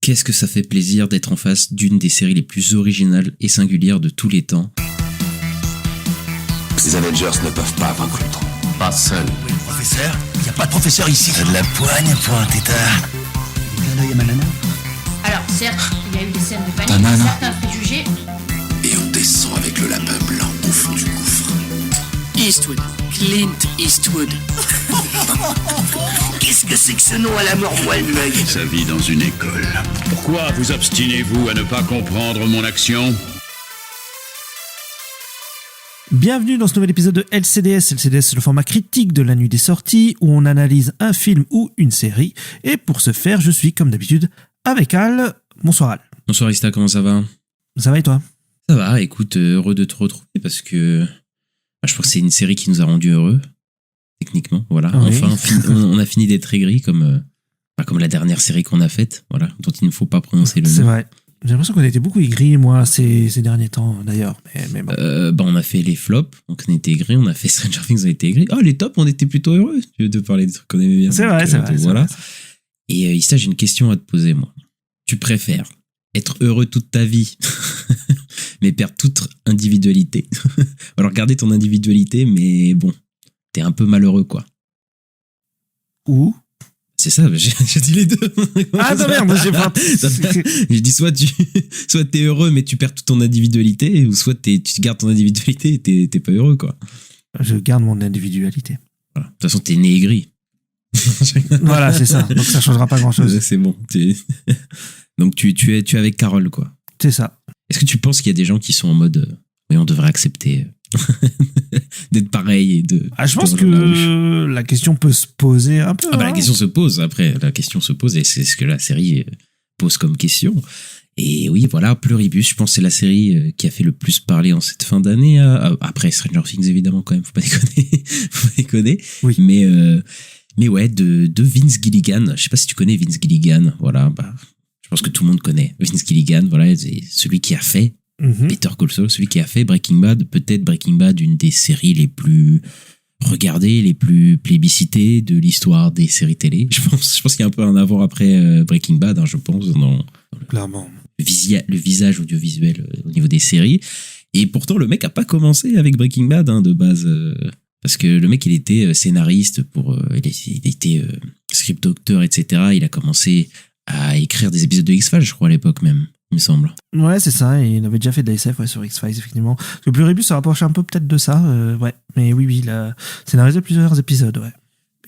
Qu'est-ce que ça fait plaisir d'être en face d'une des séries les plus originales et singulières de tous les temps. Ces Avengers ne peuvent pas vaincre Ultron. Pas seul. Oui, le professeur. Il n'y a pas de professeur ici. T'as de la poigne pour un tétard. Clin d'œil à ma nana. Alors, certes, il y a eu des scènes de Ta panique, nana. certains préjugés. Et on descend avec le lapin blanc au fond du gouffre. Eastwood. Clint Eastwood. Qu'est-ce que c'est que ce nom à la mort l'œil? Sa vie dans une école. Pourquoi vous obstinez-vous à ne pas comprendre mon action ? Bienvenue dans ce nouvel épisode de LCDS. LCDS, c'est le format critique de la nuit des sorties où on analyse un film ou une série. Et pour ce faire, je suis comme d'habitude avec Al. Bonsoir Al. Bonsoir Ista, comment ça va ? Ça va et toi ? Ça va, écoute, heureux de te retrouver parce que je crois que c'est une série qui nous a rendus heureux, techniquement. Voilà, Oui. enfin, on a fini d'être aigris comme la dernière série qu'on a faite, voilà, dont il ne faut pas prononcer le nom. C'est vrai. J'ai l'impression qu'on a été beaucoup aigris, moi, ces derniers temps, d'ailleurs. Mais bon. On a fait les flops, donc on était aigris, on a fait Stranger Things, on était aigris. Oh, les tops, on était plutôt heureux de parler des trucs qu'on aimait bien. C'est Donc, vrai, c'est vrai. voilà. C'est vrai. Et Issa, j'ai une question à te poser, moi. Tu préfères être heureux toute ta vie, mais perdre toute individualité. Alors, garder ton individualité, mais bon, t'es un peu malheureux, quoi. Où ? C'est ça, j'ai dit les deux. Ah non, merde, j'ai pas... J'ai dit soit t'es heureux, mais tu perds toute ton individualité, ou soit tu gardes ton individualité et t'es pas heureux, quoi. Je garde mon individualité. Voilà. De toute façon, t'es né aigri. Voilà, c'est ça. Donc ça changera pas grand-chose. C'est bon. Donc tu es avec Carole, quoi. C'est ça. Est-ce que tu penses qu'il y a des gens qui sont en mode oui, on devrait accepter d'être pareil et de... Je pense de rejoindre la ruche. que la question peut se poser un peu. La question se pose, après. La question se pose et c'est ce que la série pose comme question. Et oui, voilà, Pluribus, je pense que c'est la série qui a fait le plus parler en cette fin d'année. Après Stranger Things, évidemment, quand même, faut pas déconner. Faut pas déconner. Oui. Mais ouais, de Vince Gilligan. Je sais pas si tu connais Vince Gilligan. Voilà, je pense que tout le monde connaît Vince Gilligan. Voilà, c'est celui qui a fait Better Call Saul, celui qui a fait Breaking Bad. Peut-être Breaking Bad, une des séries les plus regardées, les plus plébiscitées de l'histoire des séries télé. Je pense qu'il y a un peu un avant-après Breaking Bad, hein, je pense, dans Clairement. le visage audiovisuel au niveau des séries. Et pourtant, le mec a pas commencé avec Breaking Bad, hein, de base. Parce que le mec, il était scénariste, il était script doctor, etc. Il a commencé à écrire des épisodes de X-Files, je crois, à l'époque même, il me semble. Ouais, c'est ça. Et il avait déjà fait de l'ASF sur X-Files, effectivement. Parce que Pluribus se rapproche un peu peut-être de ça. Ouais. Mais oui, il a scénarisé plusieurs épisodes, ouais.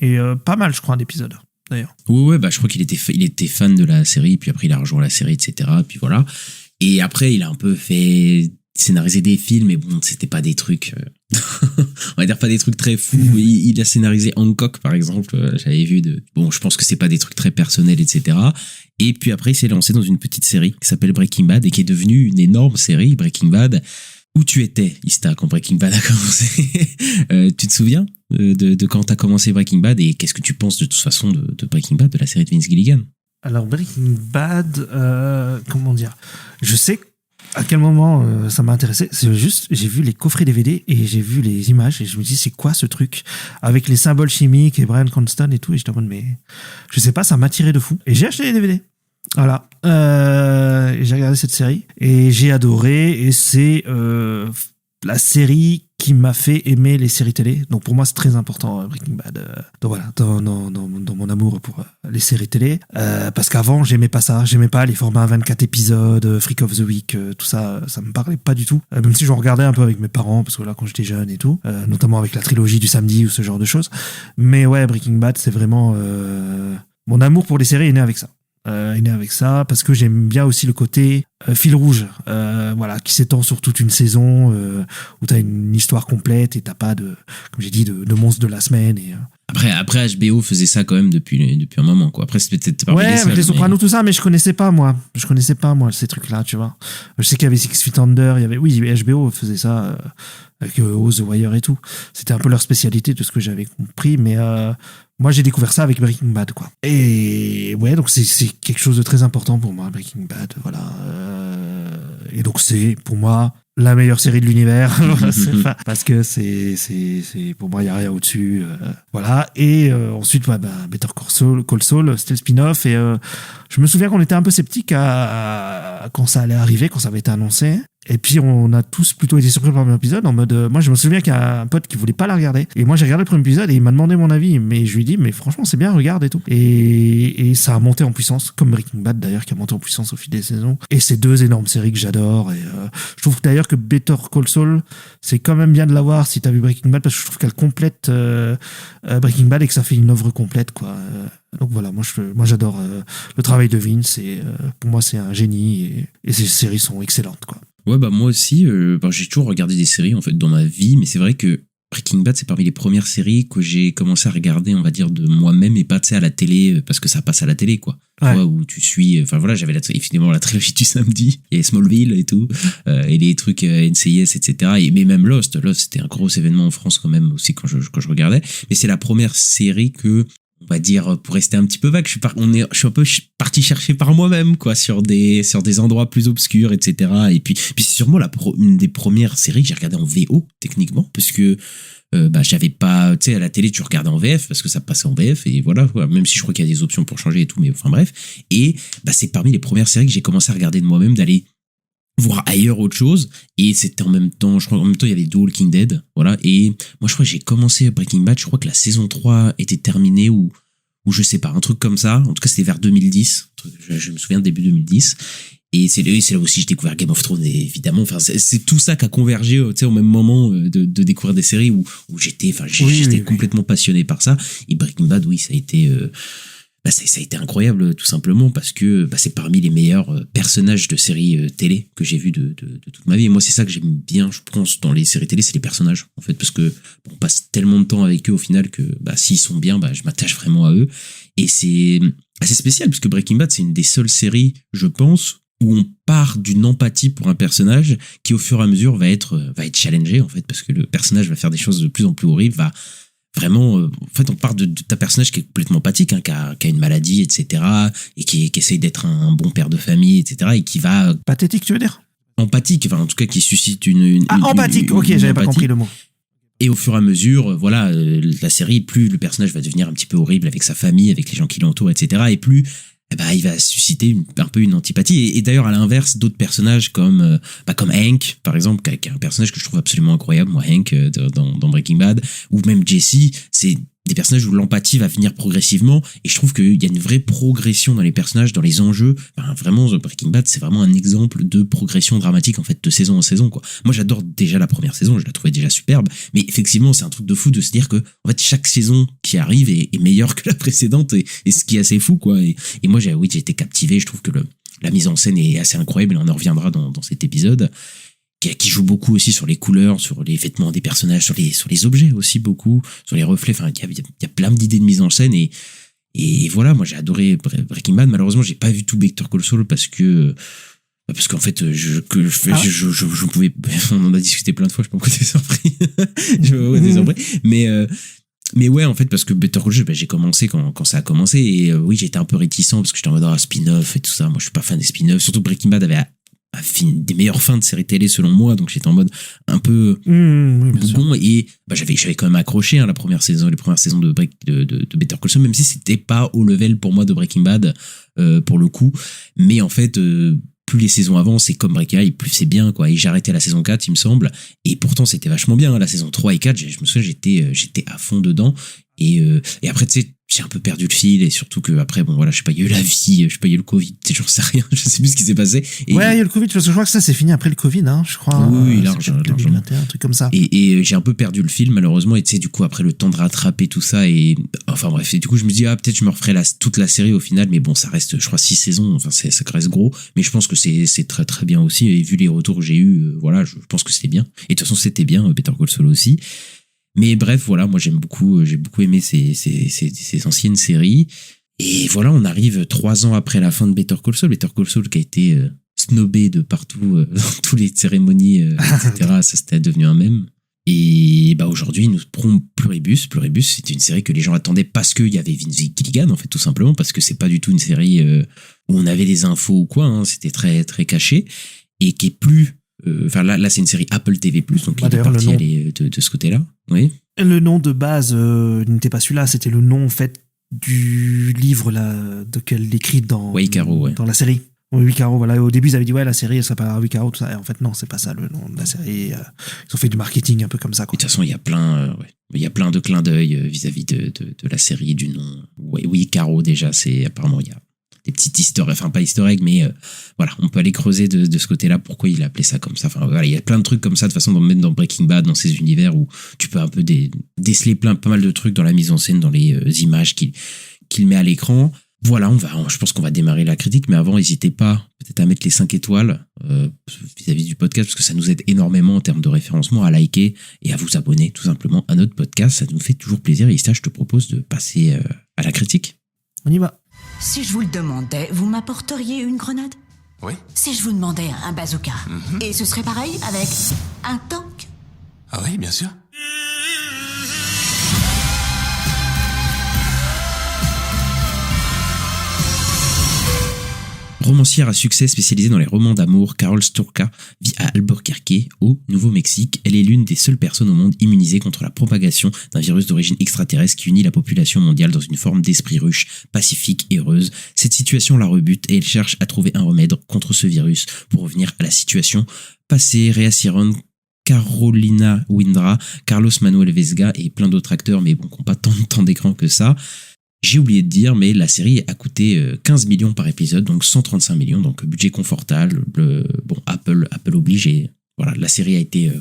Et pas mal, je crois, d'épisodes, d'ailleurs. Ouais, je crois qu'il était fan de la série, puis après, il a rejoint la série, etc. Puis voilà. Et après, il a un peu fait scénariser des films, mais bon, c'était pas des trucs... on va dire pas des trucs très fous. Il a scénarisé Hancock, par exemple. J'avais vu bon, je pense que c'est pas des trucs très personnels, etc. Et puis après, il s'est lancé dans une petite série qui s'appelle Breaking Bad et qui est devenue une énorme série, Breaking Bad. Où tu étais, Ista, quand Breaking Bad a commencé? Tu te souviens de quand t'as commencé Breaking Bad et qu'est-ce que tu penses de toute façon de Breaking Bad, de la série de Vince Gilligan? Alors, Breaking Bad, comment dire ? Je sais à quel moment ça m'a intéressé. C'est juste, j'ai vu les coffrets DVD et j'ai vu les images et je me dis, c'est quoi ce truc avec les symboles chimiques et Bryan Cranston et tout. Et j'étais en mode, mais je sais pas, ça m'a tiré de fou. Et j'ai acheté les DVD. Voilà. Et j'ai regardé cette série et j'ai adoré. Et c'est la série qui m'a fait aimer les séries télé. Donc pour moi, c'est très important, Breaking Bad. Donc voilà, dans mon amour pour les séries télé. Parce qu'avant, j'aimais pas ça. J'aimais pas les formats 24 épisodes, Freak of the Week, tout ça. Ça me parlait pas du tout. Même si j'en regardais un peu avec mes parents, parce que là, quand j'étais jeune et tout. Notamment avec la trilogie du samedi ou ce genre de choses. Mais ouais, Breaking Bad, c'est vraiment... mon amour pour les séries est né avec ça. Est né avec ça parce que j'aime bien aussi le côté fil rouge, voilà, qui s'étend sur toute une saison où t'as une histoire complète et t'as pas de, comme j'ai dit, de monstres de la semaine. Et Après HBO faisait ça quand même depuis un moment, quoi. Après c'était peut-être parmi ouais, les avec seuls, les Sopranos, tout ça, mais je connaissais pas moi ces trucs-là, tu vois. Je sais qu'il y avait Six Feet Under, il y avait, oui, HBO faisait ça avec The Wire et tout. C'était un peu leur spécialité de ce que j'avais compris, mais moi, j'ai découvert ça avec Breaking Bad, quoi. Et ouais, donc c'est quelque chose de très important pour moi, Breaking Bad, voilà. Et donc c'est, pour moi, la meilleure série de l'univers. Parce que c'est pour moi, il n'y a rien au-dessus. Voilà. Et ensuite, Better Call Saul, c'était le spin-off. Et je me souviens qu'on était un peu sceptiques quand ça allait arriver, quand ça avait été annoncé. Et puis, on a tous plutôt été surpris par le premier épisode, en mode, moi, je me souviens qu'il y a un pote qui voulait pas la regarder. Et moi, j'ai regardé le premier épisode et il m'a demandé mon avis. Mais je lui ai dit, mais franchement, c'est bien, regarde et tout. Et ça a monté en puissance, comme Breaking Bad d'ailleurs, qui a monté en puissance au fil des saisons. Et c'est deux énormes séries que j'adore. Et je trouve d'ailleurs que Better Call Saul, c'est quand même bien de l'avoir si t'as vu Breaking Bad, parce que je trouve qu'elle complète Breaking Bad et que ça fait une œuvre complète, quoi. Donc voilà, moi j'adore le travail de Vince et pour moi c'est un génie et ces séries sont excellentes, quoi. Ouais, moi aussi, j'ai toujours regardé des séries en fait dans ma vie, mais c'est vrai que Breaking Bad, c'est parmi les premières séries que j'ai commencé à regarder, on va dire, de moi-même et pas, tu sais, à la télé, parce que ça passe à la télé, quoi. Ouais. Tu vois, où tu suis, enfin voilà, j'avais finalement la trilogie du samedi, et Smallville et tout, et les trucs NCIS, etc. Mais même Lost, c'était un gros événement en France quand même aussi quand je regardais. Mais c'est la première série que, on va dire, pour rester un petit peu vague, je suis un peu parti chercher par moi-même, quoi, sur des endroits plus obscurs, etc. Et puis c'est sûrement une des premières séries que j'ai regardé en VO, techniquement, parce que, j'avais pas, tu sais, à la télé, tu regardais en VF, parce que ça passait en VF, et voilà, quoi. Même si je crois qu'il y a des options pour changer et tout, mais enfin bref. Et, c'est parmi les premières séries que j'ai commencé à regarder de moi-même, d'aller voir ailleurs autre chose, et c'était en même temps, il y avait The Walking Dead, voilà, et moi je crois que j'ai commencé Breaking Bad, je crois que la saison 3 était terminée, ou je sais pas, un truc comme ça, en tout cas c'était vers 2010, je me souviens début 2010, et c'est là aussi que j'ai découvert Game of Thrones, évidemment, enfin c'est tout ça qui a convergé, tu sais, au même moment de découvrir des séries où j'étais complètement passionné par ça, et Breaking Bad, oui, ça a été... ça a été incroyable, tout simplement, parce que c'est parmi les meilleurs personnages de séries télé que j'ai vu de toute ma vie. Et moi, c'est ça que j'aime bien, je pense, dans les séries télé, c'est les personnages, en fait, parce que on passe tellement de temps avec eux au final que s'ils sont bien, je m'attache vraiment à eux. Et c'est assez spécial, parce que Breaking Bad, c'est une des seules séries, je pense, où on part d'une empathie pour un personnage qui, au fur et à mesure, va être challengé, en fait, parce que le personnage va faire des choses de plus en plus horribles, va vraiment, en fait, on part de ta personnage qui est complètement empathique, qui a une maladie, etc., et qui essaye d'être un bon père de famille, etc., et qui va... Pathétique, tu veux dire? Empathique, enfin, en tout cas, qui suscite empathique, ok, j'avais pas compris le mot. Et au fur et à mesure, voilà, la série, plus le personnage va devenir un petit peu horrible avec sa famille, avec les gens qui l'entourent, etc., et plus... il va susciter un peu une antipathie. Et d'ailleurs, à l'inverse, d'autres personnages comme Hank, par exemple, qui est un personnage que je trouve absolument incroyable, moi, Hank, dans Breaking Bad, ou même Jesse, c'est des personnages où l'empathie va venir progressivement, et je trouve qu'il y a une vraie progression dans les personnages, dans les enjeux. Vraiment, Breaking Bad, c'est vraiment un exemple de progression dramatique, en fait, de saison en saison, quoi. Moi, j'adore déjà la première saison, je la trouvais déjà superbe, mais effectivement, c'est un truc de fou de se dire que, en fait, chaque saison qui arrive est meilleure que la précédente, et ce qui est assez fou, quoi. Et moi, j'ai été captivé, je trouve que la mise en scène est assez incroyable, et on en reviendra dans cet épisode, qui joue beaucoup aussi sur les couleurs, sur les vêtements des personnages, sur les objets aussi beaucoup, sur les reflets. Enfin, il y a plein d'idées de mise en scène, et voilà, moi j'ai adoré Breaking Bad. Malheureusement, j'ai pas vu tout Better Call Saul parce qu'en fait je pouvais, on en a discuté plein de fois, je sais pas pourquoi t'es surpris. T'es surpris, mais ouais, en fait, parce que Better Call Saul, j'ai commencé quand ça a commencé, et oui, j'étais un peu réticent parce que j'étais en mode spin-off et tout ça. Moi, je suis pas fan des spin-offs, surtout Breaking Bad avait des meilleures fins de séries télé selon moi, donc j'étais en mode un peu bon, et j'avais quand même accroché les premières saisons de Better Call Saul, même si c'était pas au level pour moi de Breaking Bad pour le coup, mais en fait plus les saisons avancent, c'est comme Breaking Bad, plus c'est bien, quoi. Et j'ai arrêté à la saison 4, il me semble, et pourtant c'était vachement bien, la saison 3 et 4, je me souviens, j'étais à fond dedans, et après, tu sais, j'ai un peu perdu le fil, et surtout que après, bon voilà, je sais pas, il y a eu la vie, je sais pas, il y a eu le Covid, j'en sais rien, je sais plus ce qui s'est passé. Et ouais, il y a le Covid, parce que je crois que ça c'est fini après le Covid, hein, je crois. Oui, largement. 2021, un truc comme ça. Et j'ai un peu perdu le fil, malheureusement, et tu sais, du coup, après le temps de rattraper tout ça, et enfin bref, et du coup, je me dis, peut-être je me referai toute la série au final, mais bon, ça reste, je crois, 6 saisons, enfin, ça reste gros, mais je pense que c'est très très bien aussi, et vu les retours que j'ai eu, voilà, je pense que c'était bien. Et de toute façon, c'était bien, Better Call Saul aussi. Mais bref, voilà, moi j'ai beaucoup aimé ces anciennes séries. Et voilà, on arrive 3 ans après la fin de Better Call Saul. Better Call Saul qui a été snobé de partout, dans toutes les cérémonies, etc. Ça, c'était devenu un mème. Et aujourd'hui, nous prenons Pluribus. Pluribus, c'était une série que les gens attendaient parce qu'il y avait Vince Gilligan, en fait, tout simplement, parce que c'est pas du tout une série où on avait des infos ou quoi, hein, c'était très, très caché, et qui est plus Enfin là c'est une série Apple TV+, donc il est d'ailleurs, parti le nom. aller de ce côté-là. Oui. Le nom de base n'était pas celui-là, c'était le nom en fait du livre là, qu'elle écrit dans Waikaro, ouais. dans la série. Oui, Waikaro, voilà. Au début, ils avaient dit ouais, la série elle s'appellera Waikaro, tout ça. Et en fait, non, c'est pas ça le nom de la série. Ils ont fait du marketing un peu comme ça, Et quoi. de toute façon, il y a plein de clins d'œil vis-à-vis de la série, du nom. Oui, Caro, déjà, c'est apparemment, il y a des petites easter eggs, enfin pas easter eggs, mais voilà, on peut aller creuser de ce côté-là pourquoi il a appelé ça comme ça. Enfin voilà, il y a plein de trucs comme ça, de toute façon, même dans Breaking Bad, dans ces univers où tu peux un peu déceler pas mal de trucs dans la mise en scène, dans les images qu'il met à l'écran. Voilà, je pense qu'on va démarrer la critique, mais avant, n'hésitez pas peut-être à mettre les 5 étoiles vis-à-vis du podcast, parce que ça nous aide énormément en termes de référencement, à liker et à vous abonner tout simplement à notre podcast. Ça nous fait toujours plaisir. Et Ista, je te propose de passer à la critique. On y va. Si je vous le demandais, vous m'apporteriez une grenade? Oui. Si je vous demandais un bazooka? Et ce serait pareil avec un tank? Ah oui, bien sûr. Romancière à succès spécialisée dans les romans d'amour, Carol Sturka vit à Albuquerque, au Nouveau-Mexique. Elle est l'une des seules personnes au monde immunisées contre la propagation d'un virus d'origine extraterrestre qui unit la population mondiale dans une forme d'esprit ruche, pacifique et heureuse. Cette situation la rebute et elle cherche à trouver un remède contre ce virus pour revenir à la situation passée. Rhea Seehorn, Carolina Windra, Carlos Manuel Vesga et plein d'autres acteurs, mais bon, qui n'ont pas tant de temps d'écran que ça. J'ai oublié de dire, mais la série a coûté 15 millions par épisode, donc 135 millions, donc budget confortable. Bon, Apple oblige, et voilà, la série a été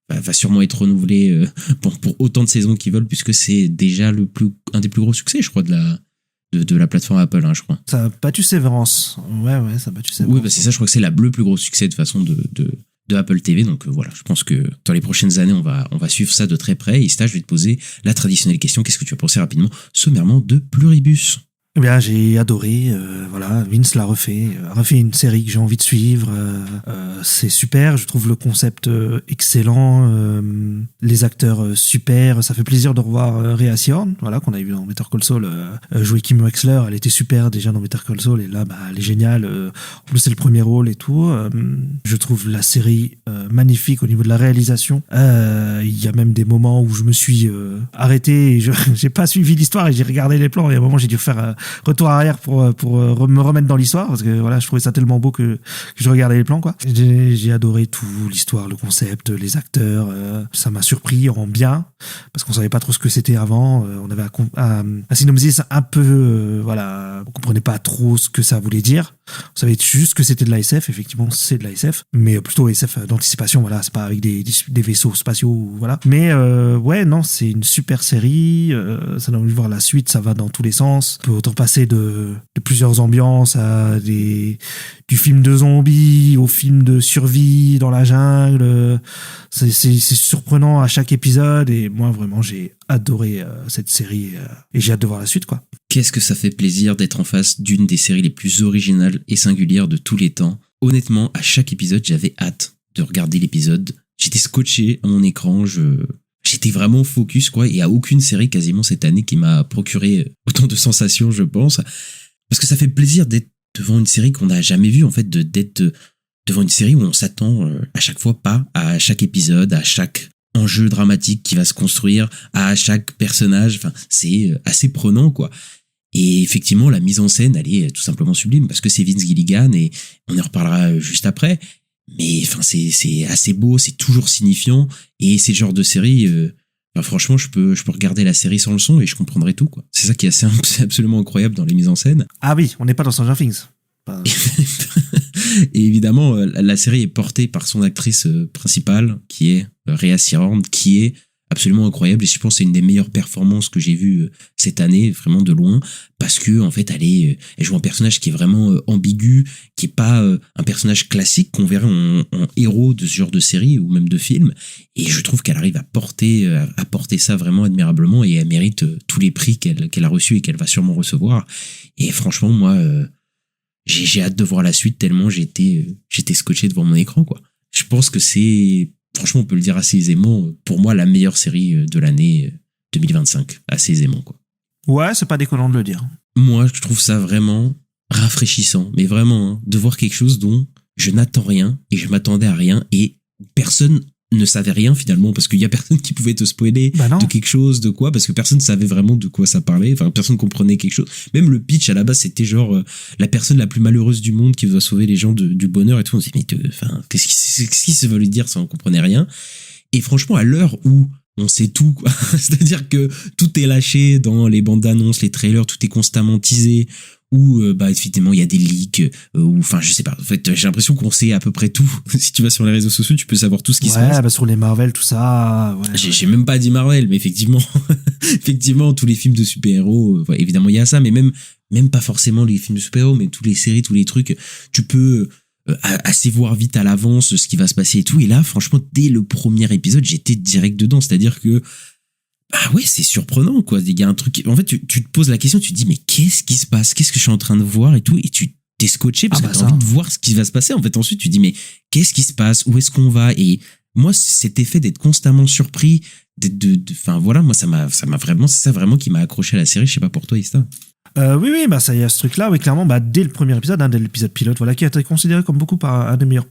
va sûrement être renouvelée pour autant de saisons qu'ils veulent, puisque c'est déjà un des plus gros succès, je crois, de la plateforme Apple, hein, je crois. Ça a battu Sévérance. Ouais, ça a battu Sévérance. Oui, bah c'est ça, je crois que c'est le plus gros succès de façon de Apple TV. Donc voilà, je pense que dans les prochaines années, on va suivre ça de très près. Et Ista, je vais te poser la traditionnelle question. Qu'est-ce que tu as pensé rapidement, sommairement, de Pluribus? Eh bien, j'ai adoré. Voilà, Vince l'a refait. A refait une série que j'ai envie de suivre. C'est super. Je trouve le concept excellent. Les acteurs super. Ça fait plaisir de revoir Rhea Seehorn, voilà, qu'on a vu dans Better Call Saul. Jouer Kim Wexler, elle était super déjà dans Better Call Saul. Et là, elle est géniale. En plus, c'est le premier rôle et tout. Je trouve la série magnifique au niveau de la réalisation. Il y a même des moments où je me suis arrêté et j'ai pas suivi l'histoire et j'ai regardé les plans. Et à un moment, j'ai dû faire retour arrière pour me remettre dans l'histoire, parce que voilà, je trouvais ça tellement beau que je regardais les plans, quoi. J'ai adoré tout, l'histoire, le concept, les acteurs. Ça m'a surpris en bien, parce qu'on savait pas trop ce que c'était avant. On avait à Synopsis un peu, voilà, on comprenait pas trop ce que ça voulait dire. On savait juste que c'était de la SF. Effectivement, c'est de la SF, mais plutôt SF d'anticipation. Voilà, c'est pas avec des vaisseaux spatiaux, voilà. Mais ouais, non, c'est une super série. Ça donne envie de voir la suite. Ça va dans tous les sens. On peut autant passer de plusieurs ambiances à du film de zombies au film de survie dans la jungle. C'est surprenant à chaque épisode, et moi vraiment j'ai adoré cette série, et j'ai hâte de voir la suite, quoi. Qu'est-ce que ça fait plaisir d'être en face d'une des séries les plus originales et singulières de tous les temps. Honnêtement, à chaque épisode, j'avais hâte de regarder l'épisode. J'étais scotché à mon écran, j'étais vraiment focus, quoi. Et il n'y a aucune série quasiment cette année qui m'a procuré autant de sensations, je pense. Parce que ça fait plaisir d'être devant une série qu'on n'a jamais vue, en fait, d'être devant une série où on s'attend à chaque fois pas à chaque épisode, à chaque enjeu dramatique qui va se construire, à chaque personnage. Enfin, c'est assez prenant, quoi. Et effectivement, la mise en scène, elle est tout simplement sublime, parce que c'est Vince Gilligan, et on en reparlera juste après. Mais enfin, c'est assez beau, c'est toujours signifiant, et c'est le genre de série. Franchement, je peux regarder la série sans le son et je comprendrai tout, quoi. C'est ça qui est c'est absolument incroyable dans les mises en scène. Ah oui, on n'est pas dans Stranger Things. Et évidemment, la série est portée par son actrice principale, qui est Rhea Seehorn, qui est absolument incroyable, et je pense que c'est une des meilleures performances que j'ai vues cette année, vraiment de loin, parce que en fait elle joue un personnage qui est vraiment ambigu, qui est pas un personnage classique qu'on verrait en héros de ce genre de série ou même de film, et je trouve qu'elle arrive à porter ça vraiment admirablement, et elle mérite tous les prix qu'elle a reçus et qu'elle va sûrement recevoir. Et franchement, moi j'ai hâte de voir la suite, tellement j'étais scotché devant mon écran, quoi. Je pense que c'est, franchement, on peut le dire assez aisément, pour moi, la meilleure série de l'année 2025. Assez aisément, quoi. Ouais, c'est pas déconnant de le dire. Moi, je trouve ça vraiment rafraîchissant, mais vraiment, hein, de voir quelque chose dont je n'attends rien et je m'attendais à rien et personne ne savait rien finalement parce qu'il y a personne qui pouvait te spoiler de quelque chose, de quoi, parce que personne ne savait vraiment de quoi ça parlait, enfin personne comprenait quelque chose. Même le pitch à la base c'était genre la personne la plus malheureuse du monde qui doit sauver les gens du bonheur et tout. On se dit mais enfin qu'est-ce qui se veut lui dire, ça on comprenait rien. Et franchement à l'heure où on sait tout, quoi. C'est-à-dire que tout est lâché dans les bandes annonces, les trailers, tout est constamment teasé, où effectivement il y a des leaks, ou enfin je sais pas, en fait j'ai l'impression qu'on sait à peu près tout. Si tu vas sur les réseaux sociaux tu peux savoir tout ce qui se passe. Bah sur les Marvel tout ça, j'ai même pas dit Marvel, mais effectivement tous les films de super-héros, évidemment il y a ça, mais même pas forcément les films de super-héros, mais toutes les séries, tous les trucs, tu peux assez voir vite à l'avance ce qui va se passer et tout. Et là franchement dès le premier épisode j'étais direct dedans, c'est-à-dire que c'est surprenant quoi. Il y a un truc, en fait tu te poses la question, tu te dis mais qu'est-ce qui se passe, qu'est-ce que je suis en train de voir et tout, et tu t'es scotché parce que t'as envie de voir ce qui va se passer. En fait ensuite tu te dis mais qu'est-ce qui se passe, où est-ce qu'on va. Et moi cet effet d'être constamment surpris, enfin voilà, moi ça m'a vraiment, c'est ça vraiment qui m'a accroché à la série. Je sais pas pour toi Ista. Oui, ça y a ce truc là, oui, clairement, dès le premier épisode, dès l'épisode pilote, voilà, qui a été considéré comme beaucoup par un des meilleurs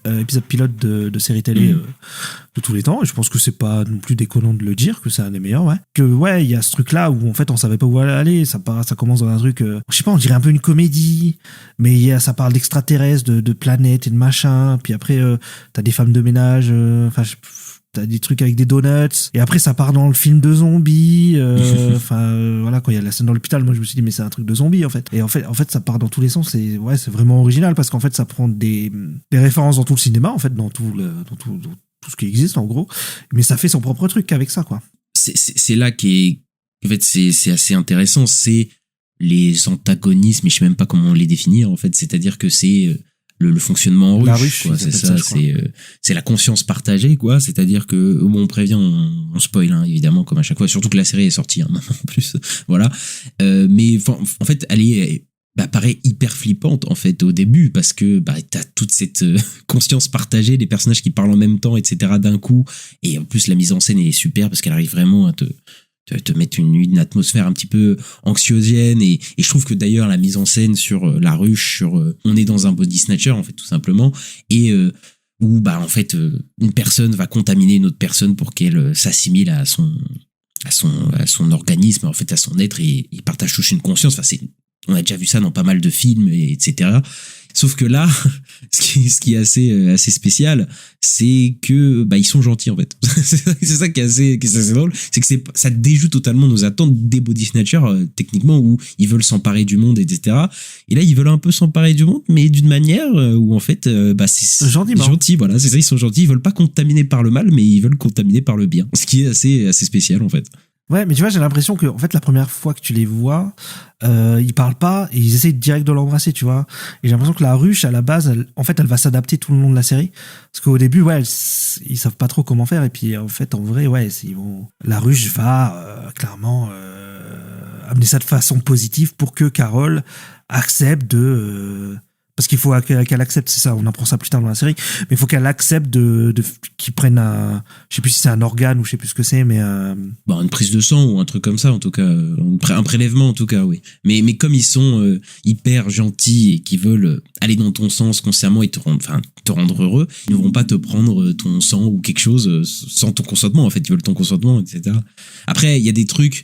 épisode pilote de série télé de tous les temps, et je pense que c'est pas non plus déconnant de le dire que c'est un des meilleurs, il y a ce truc là où en fait on savait pas où aller, ça commence dans un truc je sais pas, on dirait un peu une comédie, mais ça parle d'extraterrestres, de planètes et de machin, puis après t'as des femmes de ménage, t'as des trucs avec des donuts, et après ça part dans le film de zombies, voilà, quand il y a la scène dans l'hôpital, moi je me suis dit mais c'est un truc de zombies en fait, et en fait ça part dans tous les sens, c'est vraiment original parce qu'en fait ça prend des références dans tout le cinéma, en fait dans tout ce qui existe en gros, mais ça fait son propre truc avec ça quoi. C'est là en fait c'est assez intéressant, c'est les antagonismes, mais je sais même pas comment les définir en fait, c'est-à-dire que c'est le fonctionnement en ruche, quoi, c'est ça, c'est la conscience partagée quoi, c'est-à-dire que on prévient, on spoil évidemment comme à chaque fois, surtout que la série est sortie maintenant en plus, voilà, mais en fait elle paraît hyper flippante en fait au début parce que t'as toute cette conscience partagée, des personnages qui parlent en même temps, etc. d'un coup, et en plus la mise en scène est super parce qu'elle arrive vraiment à te mettre une atmosphère un petit peu anxiogène, et je trouve que d'ailleurs la mise en scène sur la ruche, on est dans un body snatcher en fait tout simplement, et où en fait une personne va contaminer une autre personne pour qu'elle s'assimile à son organisme, en fait à son être, et ils partagent tous une conscience. Enfin on a déjà vu ça dans pas mal de films, etc. Sauf que là, ce qui est assez spécial, c'est que ils sont gentils en fait. c'est ça qui est assez drôle, c'est que ça déjoue totalement nos attentes des body snatchers techniquement, où ils veulent s'emparer du monde, etc. Et là ils veulent un peu s'emparer du monde, mais d'une manière où en fait c'est gentil, voilà, c'est ça, ils sont gentils, ils veulent pas contaminer par le mal, mais ils veulent contaminer par le bien, ce qui est assez spécial en fait. Ouais, mais tu vois, j'ai l'impression que en fait la première fois que tu les vois, ils parlent pas et ils essaient direct de l'embrasser, tu vois. Et j'ai l'impression que la ruche à la base, elle va s'adapter tout le long de la série, parce qu'au début, ils savent pas trop comment faire, et puis en fait en vrai, la ruche va clairement amener ça de façon positive pour que Carol accepte parce qu'il faut qu'elle accepte, c'est ça, on apprend ça plus tard dans la série, mais il faut qu'elle accepte qu'ils prennent je sais plus si c'est un organe ou je sais plus ce que c'est, mais une prise de sang ou un truc comme ça, en tout cas, un prélèvement en tout cas, oui. Mais comme ils sont hyper gentils et qu'ils veulent aller dans ton sens consciemment et te rendre heureux, ils ne vont pas te prendre ton sang ou quelque chose sans ton consentement, en fait, ils veulent ton consentement, etc. Après, il y a des trucs,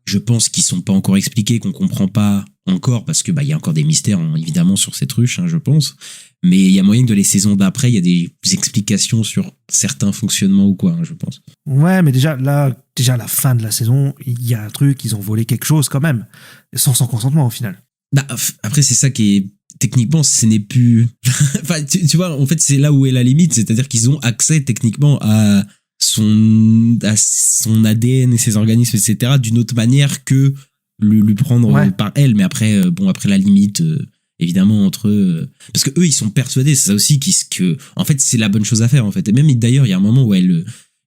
je pense, qui sont pas encore expliqués, qu'on comprend pas encore, parce que il y a encore des mystères évidemment sur cette ruche, je pense, mais il y a moyen que dans les saisons d'après il y a des explications sur certains fonctionnements ou quoi, je pense. Ouais, mais déjà à la fin de la saison, il y a un truc, ils ont volé quelque chose quand même, sans consentement au final. Après c'est ça qui est techniquement, ce n'est plus enfin tu vois, en fait c'est là où est la limite, c'est-à-dire qu'ils ont accès techniquement à son ADN et ses organismes, etc., d'une autre manière que lui prendre par elle. Mais après après la limite évidemment entre eux, parce que eux ils sont persuadés, c'est ça aussi, que en fait c'est la bonne chose à faire en fait. Et même d'ailleurs il y a un moment où il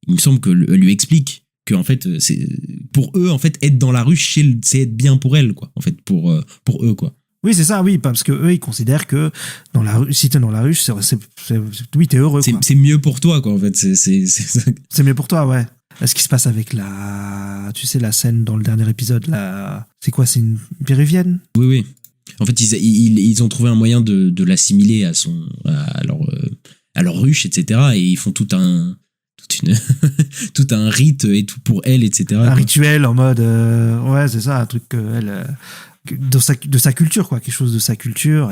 me semble que lui explique que en fait c'est pour eux, en fait être dans la ruche c'est être bien pour elle quoi, en fait pour eux quoi. Oui, c'est ça, oui, parce que eux ils considèrent que si t'es dans la ruche, oui, t'es heureux. C'est mieux pour toi quoi, en fait, c'est mieux pour toi, ouais. Ce qui se passe avec la scène dans le dernier épisode, c'est quoi, c'est une péruvienne? Oui. En fait, ils ont trouvé un moyen de l'assimiler à leur ruche, etc. Et ils font tout un rite et tout pour elle, etc. Un rituel en mode, ouais, c'est ça, un truc de sa culture, quoi, quelque chose de sa culture.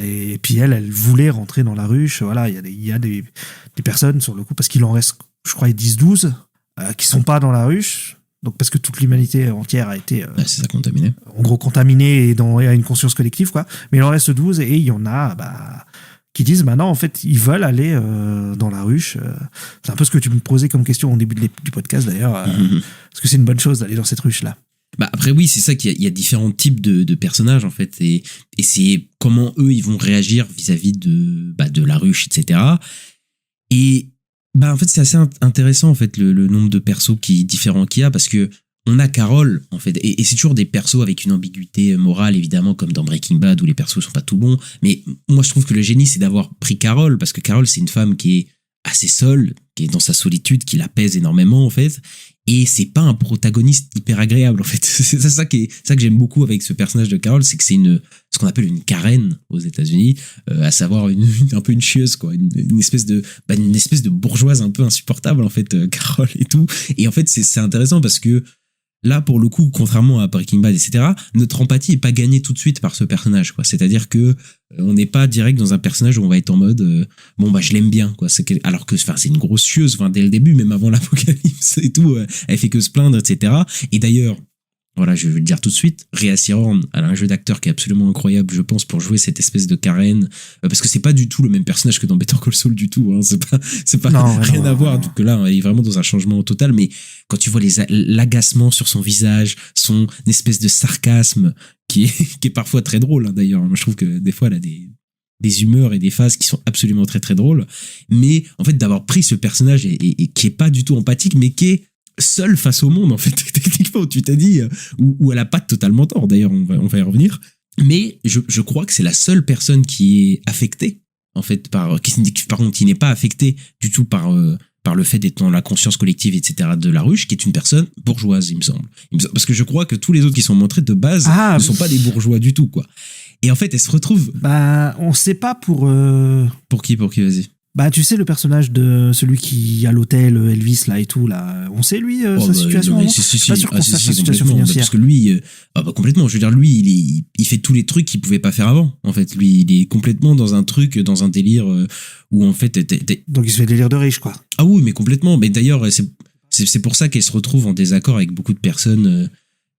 Et puis elle voulait rentrer dans la ruche. Voilà, il y a des personnes sur le coup, parce qu'il en reste, je crois, 10-12 qui sont pas dans la ruche. Donc parce que toute l'humanité entière a été c'est ça, contaminée. En gros contaminée et à une conscience collective, quoi. Mais il en reste 12 et il y en a qui disent non, en fait ils veulent aller dans la ruche. C'est un peu ce que tu me posais comme question au début du podcast d'ailleurs. Est-ce que c'est une bonne chose d'aller dans cette ruche là? Après oui, c'est ça qu'il y a différents types de personnages en fait, et c'est comment eux ils vont réagir vis-à-vis de la ruche, etc. Et en fait c'est assez intéressant en fait le nombre de persos différents qu'il y a, parce que on a Carol en fait, et c'est toujours des persos avec une ambiguïté morale évidemment, comme dans Breaking Bad où les persos sont pas tout bons, mais moi je trouve que le génie c'est d'avoir pris Carol, parce que Carol c'est une femme qui est assez seule, qui est dans sa solitude, qui la pèse énormément en fait, et c'est pas un protagoniste hyper agréable en fait. C'est ça que j'aime beaucoup avec ce personnage de Carol, c'est que c'est ce qu'on appelle une Karen aux États-Unis, à savoir un peu une chieuse quoi, une espèce de bourgeoise un peu insupportable en fait, Carol et tout. Et en fait c'est intéressant parce que là, pour le coup, contrairement à Breaking Bad, etc., notre empathie est pas gagnée tout de suite par ce personnage, quoi. C'est-à-dire que on n'est pas direct dans un personnage où on va être en mode je l'aime bien, quoi. Alors que c'est une grosse chieuse, dès le début, même avant l'apocalypse et tout, elle fait que se plaindre, etc. Et d'ailleurs, voilà, je vais le dire tout de suite, Rhea Seehorn, elle a un jeu d'acteur qui est absolument incroyable, je pense, pour jouer cette espèce de Karen, parce que c'est pas du tout le même personnage que dans Better Call Saul du tout, hein. C'est pas rien à voir. Donc là, elle est vraiment dans un changement total, mais quand tu vois l'agacement sur son visage, son espèce de sarcasme qui est parfois très drôle, hein, d'ailleurs. Moi, je trouve que des fois, elle a des humeurs et des phases qui sont absolument très très drôles, mais en fait, d'avoir pris ce personnage et qui est pas du tout empathique, mais qui est seule face au monde en fait, techniquement, tu t'as dit, où elle a pas totalement tort, d'ailleurs on va y revenir, mais je crois que c'est la seule personne qui est affectée en fait qui n'est pas affectée du tout par le fait d'être dans la conscience collective, etc. de la ruche, qui est une personne bourgeoise, il me semble, parce que je crois que tous les autres qui sont montrés de base ne sont pas des bourgeois du tout, quoi. Et en fait elle se retrouve, on sait pas pour qui, vas-y. Tu sais, le personnage de celui qui a l'hôtel, Elvis, là, et tout, là, on sait, lui, sa situation. Si, pas sûr qu'on sache sa situation financière. Parce que lui, complètement, je veux dire, lui, il fait tous les trucs qu'il pouvait pas faire avant, en fait. Lui, il est complètement dans un délire où, en fait... Donc, il se fait délire de riche, quoi. Ah oui, mais complètement. Mais d'ailleurs, c'est pour ça qu'elle se retrouve en désaccord avec beaucoup de personnes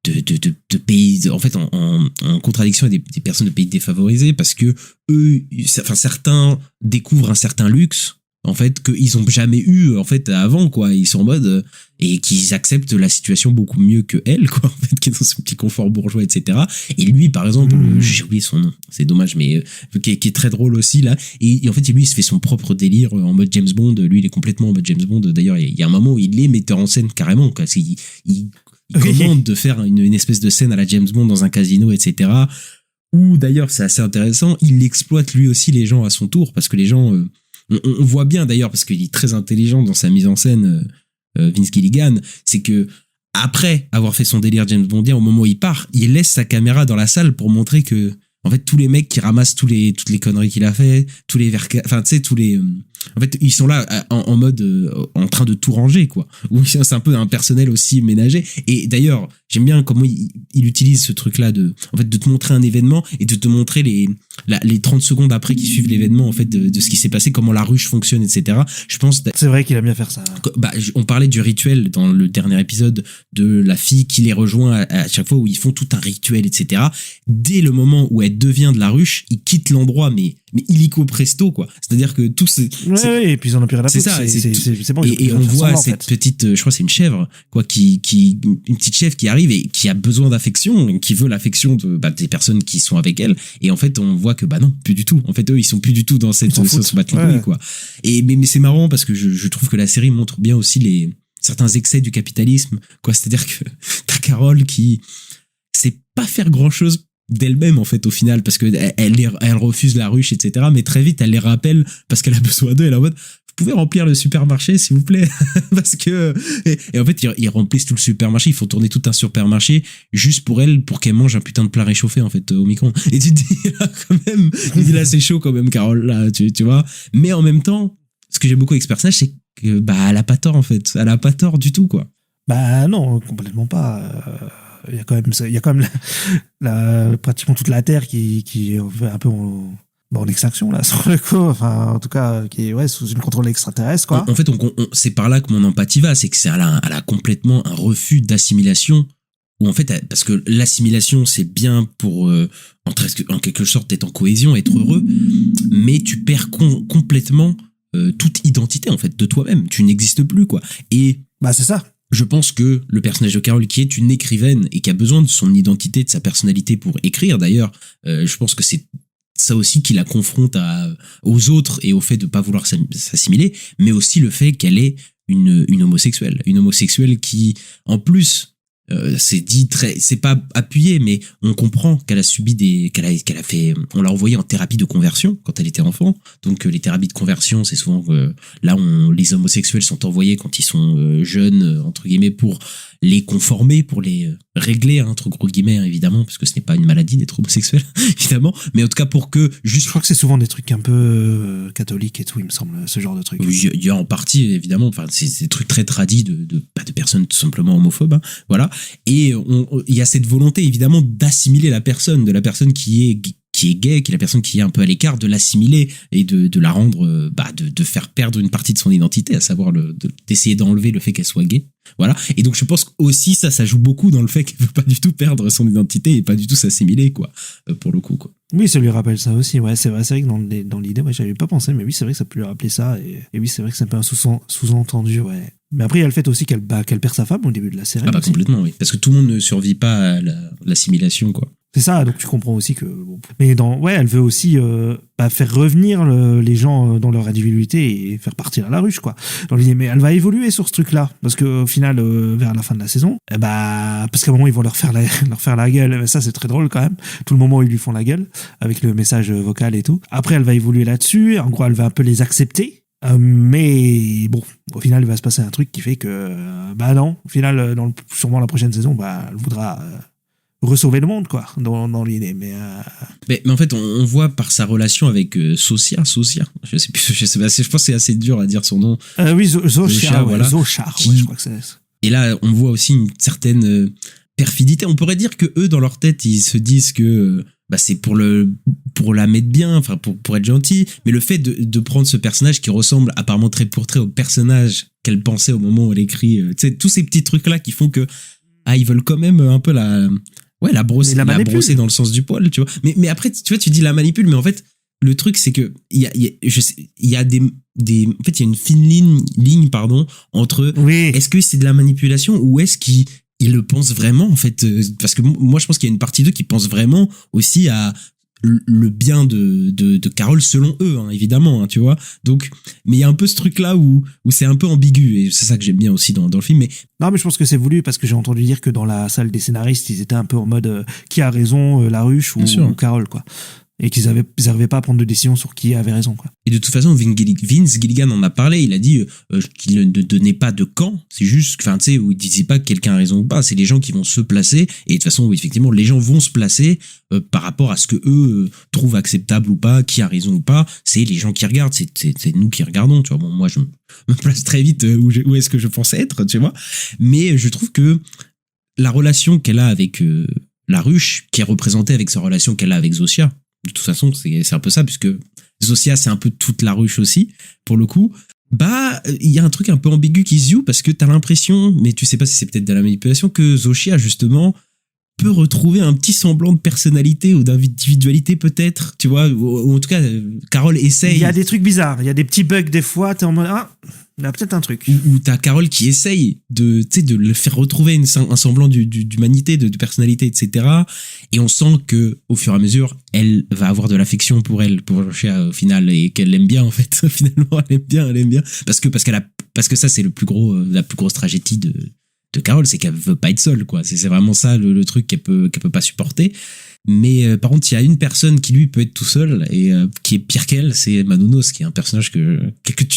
de pays, en fait, en contradiction avec des personnes de pays défavorisés, parce que eux, certains découvrent un certain luxe, en fait, qu'ils ont jamais eu, en fait, avant, quoi. Ils sont en mode, et qu'ils acceptent la situation beaucoup mieux que elle, quoi, en fait, qui est dans son petit confort bourgeois, etc. Et lui, par exemple, j'ai oublié son nom, c'est dommage, mais qui est très drôle aussi, là. Et en fait, lui, il se fait son propre délire en mode James Bond. Lui, il est complètement en mode James Bond. D'ailleurs, il y a un moment où il est metteur en scène carrément, quoi. Il commande de faire une espèce de scène à la James Bond dans un casino, etc. Ou d'ailleurs, c'est assez intéressant, il exploite lui aussi les gens à son tour, parce que les gens, on voit bien d'ailleurs, parce qu'il est très intelligent dans sa mise en scène, Vince Gilligan, c'est que après avoir fait son délire James Bondien, au moment où il part, il laisse sa caméra dans la salle pour montrer que, en fait, tous les mecs qui ramassent toutes les conneries qu'il a fait, tous les enfin, tu sais, en fait, ils sont là en mode en train de tout ranger, quoi. Ou c'est un peu un personnel aussi ménager. Et d'ailleurs, j'aime bien comment il utilise ce truc-là de te montrer un événement et de te montrer les 30 secondes après qui suivent l'événement, en fait, de ce qui s'est passé, comment la ruche fonctionne, etc. Je pense. C'est vrai qu'il a bien faire ça. On parlait du rituel dans le dernier épisode de la fille qui les rejoint à chaque fois, où ils font tout un rituel, etc. Dès le moment où elle devient de la ruche, il quitte l'endroit, mais illico presto, quoi. C'est-à-dire que tout et puis ils en ont pire à la c'est foutre. ça, c'est bon. Et on voit cette petite, je crois c'est une chèvre, quoi, une petite chèvre qui arrive et qui a besoin d'affection, qui veut l'affection des personnes qui sont avec elle. Et en fait, on voit que non, plus du tout. En fait, eux, ils sont plus du tout dans cette sauce battle, quoi. Et mais c'est marrant parce que je trouve que la série montre bien aussi certains excès du capitalisme, quoi. C'est-à-dire que t'as Carol qui sait pas faire grand-chose d'elle-même, en fait, au final, parce que elle refuse la ruche, etc. Mais très vite elle les rappelle parce qu'elle a besoin d'eux. Elle est en mode, pouvez remplir le supermarché, s'il vous plaît? Parce que, et en fait, ils remplissent tout le supermarché, ils font tourner tout un supermarché juste pour elle, pour qu'elle mange un putain de plat réchauffé, en fait, au micro-ondes. Et tu te dis, là, quand même, tu te dis, là, c'est chaud quand même, Carole, là, tu vois. Mais en même temps, ce que j'aime beaucoup avec ce personnage, c'est que, elle a pas tort, en fait. Elle a pas tort du tout, quoi. Bah non, complètement pas. Il y a quand même pratiquement toute la Terre qui est un peu en extinction là sur le coup, enfin en tout cas qui est sous une contrôle extraterrestre quoi. En fait, c'est par là que mon empathie va, c'est que elle a complètement un refus d'assimilation. Ou en fait, parce que l'assimilation c'est bien pour en quelque sorte être en cohésion, être heureux, mais tu perds complètement toute identité en fait de toi-même. Tu n'existes plus quoi. Et bah c'est ça. Je pense que le personnage de Carole, qui est une écrivaine et qui a besoin de son identité, de sa personnalité pour écrire, d'ailleurs, je pense que c'est ça aussi qui la confronte aux autres et au fait de pas vouloir s'assimiler, mais aussi le fait qu'elle est une homosexuelle qui, en plus, c'est pas appuyé, mais on comprend qu'elle a subi qu'elle a fait, on l'a envoyée en thérapie de conversion quand elle était enfant. Donc les thérapies de conversion, c'est souvent là où les homosexuels sont envoyés quand ils sont jeunes, entre guillemets, pour les conformer, pour les régler, entre gros guillemets, évidemment, parce que ce n'est pas une maladie d'être homosexuel, évidemment, mais en tout cas pour que juste... Je crois que c'est souvent des trucs un peu catholiques et tout, il me semble, ce genre de trucs. Il y a en partie, évidemment, enfin, c'est des trucs très tradis de personnes tout simplement homophobes, hein, voilà. Et il y a cette volonté, évidemment, d'assimiler la personne, de la personne qui est gay, qui est la personne qui est un peu à l'écart, de l'assimiler et de la rendre, de faire perdre une partie de son identité, à savoir d'essayer d'enlever le fait qu'elle soit gay. Voilà. Et donc, je pense aussi ça joue beaucoup dans le fait qu'elle veut pas du tout perdre son identité et pas du tout s'assimiler, quoi, pour le coup, quoi. Oui, ça lui rappelle ça aussi. Ouais, c'est vrai que dans l'idée, ouais, j'avais pas pensé, mais oui, c'est vrai que ça peut lui rappeler ça. Et oui, c'est vrai que c'est un peu un sous-entendu, ouais. Mais après, il y a le fait aussi qu'elle perd sa femme au début de la série. Ah bah, complètement, oui. Parce que tout le monde ne survit pas à l'assimilation, quoi. C'est ça, donc tu comprends aussi que... Bon. Mais elle veut aussi faire revenir les gens dans leur individualité et faire partir à la ruche, quoi. Dans l'idée, mais elle va évoluer sur ce truc-là, parce qu'au final, vers la fin de la saison, parce qu'à un moment, ils vont leur faire la gueule. Mais ça, c'est très drôle quand même. Tout le moment où ils lui font la gueule, avec le message vocal et tout. Après, elle va évoluer là-dessus. En gros, elle va un peu les accepter. Mais bon, au final, il va se passer un truc qui fait que... non, au final, sûrement la prochaine saison, elle voudra... resauver le monde, quoi, dans l'idée. Mais en fait, on voit par sa relation avec Sosia, je sais pas, je pense que c'est assez dur à dire son nom. Oui, Zochar, voilà. Zochar, ouais, je crois que c'est. Et là, on voit aussi une certaine perfidité. On pourrait dire que eux, dans leur tête, ils se disent que c'est pour la mettre bien, enfin pour être gentil. Mais le fait de prendre ce personnage qui ressemble apparemment trait pour trait au personnage qu'elle pensait au moment où elle écrit, tu sais, tous ces petits trucs là qui font que ils veulent quand même un peu la brosser dans le sens du poil, tu vois. Mais après, tu vois, tu dis la manipule, mais en fait, le truc, c'est que il y a en fait, il y a une fine ligne, entre est-ce que c'est de la manipulation ou est-ce qu'il le pense vraiment, en fait, parce que moi, je pense qu'il y a une partie d'eux qui pense vraiment aussi à le bien de Carole selon eux, hein, évidemment, hein, tu vois. Donc, mais il y a un peu ce truc là où c'est un peu ambigu et c'est ça que j'aime bien aussi dans le film. Mais non, mais je pense que c'est voulu parce que j'ai entendu dire que dans la salle des scénaristes, ils étaient un peu en mode qui a raison, la ruche ou Carole, quoi. Et qu'ils n'arrivaient pas à prendre de décision sur qui avait raison, quoi. Et de toute façon, Vince Gilligan en a parlé, il a dit qu'il ne donnait pas de camp, c'est juste, enfin, tu sais, où il disait pas que quelqu'un a raison ou pas, c'est les gens qui vont se placer, et de toute façon, effectivement, les gens vont se placer par rapport à ce que eux trouvent acceptable ou pas, qui a raison ou pas, c'est les gens qui regardent, c'est nous qui regardons, tu vois. Bon, moi, je me place très vite où est-ce que je pensais être, tu vois, mais je trouve que la relation qu'elle a avec la ruche, qui est représentée avec sa relation qu'elle a avec Zosia, de toute façon, c'est un peu ça, puisque Zosia, c'est un peu toute la ruche aussi, pour le coup. Il y a un truc un peu ambigu qui se joue, parce que t'as l'impression, mais tu sais pas si c'est peut-être de la manipulation, que Zosia, justement, peut retrouver un petit semblant de personnalité ou d'individualité, peut-être, tu vois, ou en tout cas, Carole essaye. Il y a des trucs bizarres, il y a des petits bugs des fois, t'es en mode, il y a peut-être un truc. Ou t'as Carole qui essaye de le faire retrouver un semblant d'humanité, de personnalité, etc. Et on sent que, au fur et à mesure, elle va avoir de l'affection pour Zosia au final, et qu'elle l'aime bien, en fait. Finalement, elle aime bien. Parce que ça, c'est la plus grosse tragédie de Carole, c'est qu'elle veut pas être seule, quoi. C'est vraiment ça le truc qu'elle peut pas supporter. Mais par contre, il y a une personne qui lui peut être tout seul et qui est pire qu'elle, c'est Manounos, qui est un personnage que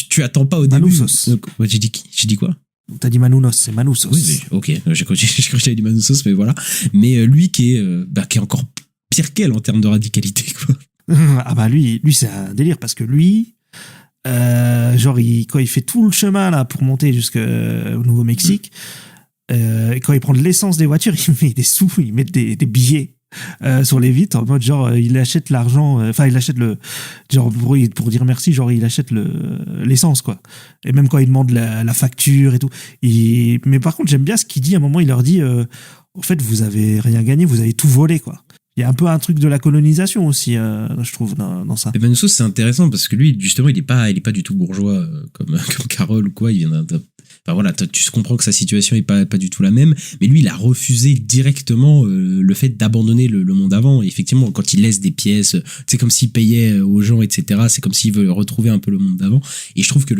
tu attends pas au début. Manoussos. Donc, ouais, j'ai dit quoi? T'as dit Manounos, c'est Manoussos. Oui, ok, j'ai cru que j'avais dit Manoussos, mais voilà. Mais lui qui est encore pire qu'elle en termes de radicalité, quoi. Ah bah lui c'est un délire parce que lui, genre quand il fait tout le chemin là pour monter jusqu'au Nouveau-Mexique, quand il prend de l'essence des voitures, il met des sous, il met des billets sur les vitres en mode genre il achète l'argent, enfin il achète le genre pour dire merci, genre il achète l'essence quoi. Et même quand il demande la facture et tout. Mais par contre j'aime bien ce qu'il dit à un moment, il leur dit en fait vous avez rien gagné, vous avez tout volé quoi. Il y a un peu un truc de la colonisation aussi, je trouve, dans ça. Et Manousos, c'est intéressant parce que lui, justement, il est pas du tout bourgeois comme Carole ou quoi. Il vient enfin voilà, tu comprends que sa situation est pas du tout la même. Mais lui, il a refusé directement le fait d'abandonner le monde avant. Et effectivement, quand il laisse des pièces, c'est comme s'il payait aux gens, etc. C'est comme s'il veut retrouver un peu le monde d'avant. Et je trouve que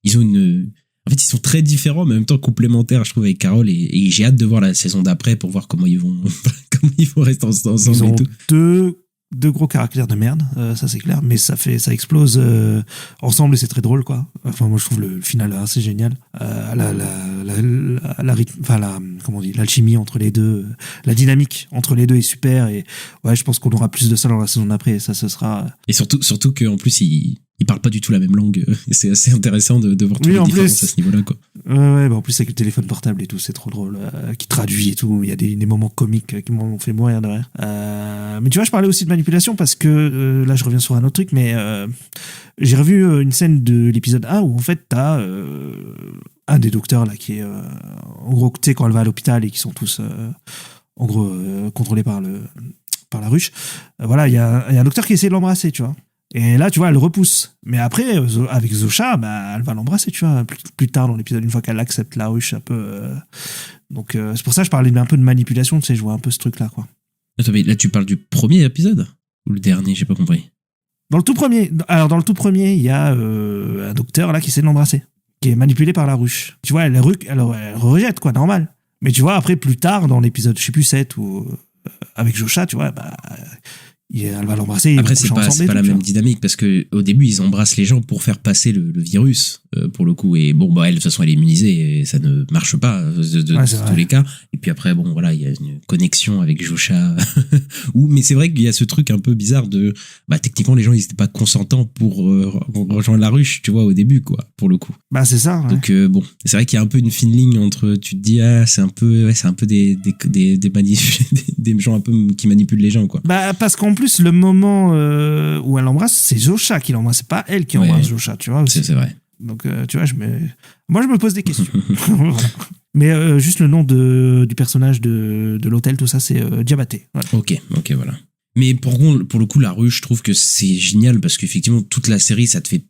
ils ont en fait, ils sont très différents, mais en même temps complémentaires, je trouve, avec Carole. Et j'ai hâte de voir la saison d'après pour voir comment ils vont rester ensemble. Ils ont et tout. deux gros caractères de merde, ça c'est clair, mais ça explose ensemble et c'est très drôle quoi. Enfin moi je trouve le final assez génial. Comment on dit, l'alchimie entre les deux, la dynamique entre les deux est super et ouais je pense qu'on aura plus de ça dans la saison d'après. Ça ce sera. Et surtout qu'en plus ils parlent pas du tout la même langue. C'est assez intéressant de voir toutes les différences à ce niveau-là, quoi. Ouais, bah en plus avec le téléphone portable et tout, c'est trop drôle. Qui traduit et tout, il y a des moments comiques qui m'ont fait mourir de rire. Mais tu vois, je parlais aussi de manipulation parce que là, je reviens sur un autre truc, mais j'ai revu une scène de l'épisode 1 où en fait t'as un des docteurs là qui est en gros, tu sais, quand elle va à l'hôpital et qui sont tous en gros contrôlés par la ruche. Voilà, il y a un docteur qui essaie de l'embrasser, tu vois. Et là, tu vois, elle repousse. Mais après, avec Zosha, bah, elle va l'embrasser, tu vois, plus tard dans l'épisode, une fois qu'elle accepte la ruche un peu. Donc, c'est pour ça que je parlais un peu de manipulation, tu sais, je vois un peu ce truc-là, quoi. Attends, mais là, tu parles du premier épisode? Ou le dernier? J'ai pas compris. Dans le tout premier, il y a un docteur, là, qui essaie de l'embrasser, qui est manipulé par la ruche. Tu vois, elle rejette, quoi, normal. Mais tu vois, après, plus tard, dans l'épisode, je sais plus, 7, ou avec Zosha, tu vois, bah... elle va l'embrasser. Après, c'est pas la même dynamique parce que au début, ils embrassent les gens pour faire passer le virus, pour le coup. Et bon, bah, elle, de toute façon, elle est immunisée et ça ne marche pas de tous les cas. Et puis après, bon, voilà, il y a une connexion avec Zosha. Mais c'est vrai qu'il y a ce truc un peu bizarre de, bah, techniquement, les gens, ils étaient pas consentants pour rejoindre la ruche, tu vois, au début, quoi, pour le coup. Bah, c'est ça. Ouais. Donc, bon, c'est vrai qu'il y a un peu une fine ligne entre, tu te dis, c'est un peu des gens un peu qui manipulent les gens, quoi. Bah, parce qu'en plus, le moment où elle l'embrasse, c'est Zosha qui l'embrasse, c'est pas elle qui embrasse Zosha, tu vois. Aussi. C'est vrai. Donc, tu vois, moi, je me pose des questions. Voilà. Mais juste le nom du personnage de l'hôtel, tout ça, c'est Diabaté. Voilà. Ok, voilà. Mais pour le coup, la ruche, je trouve que c'est génial parce qu'effectivement, toute la série, ça te fait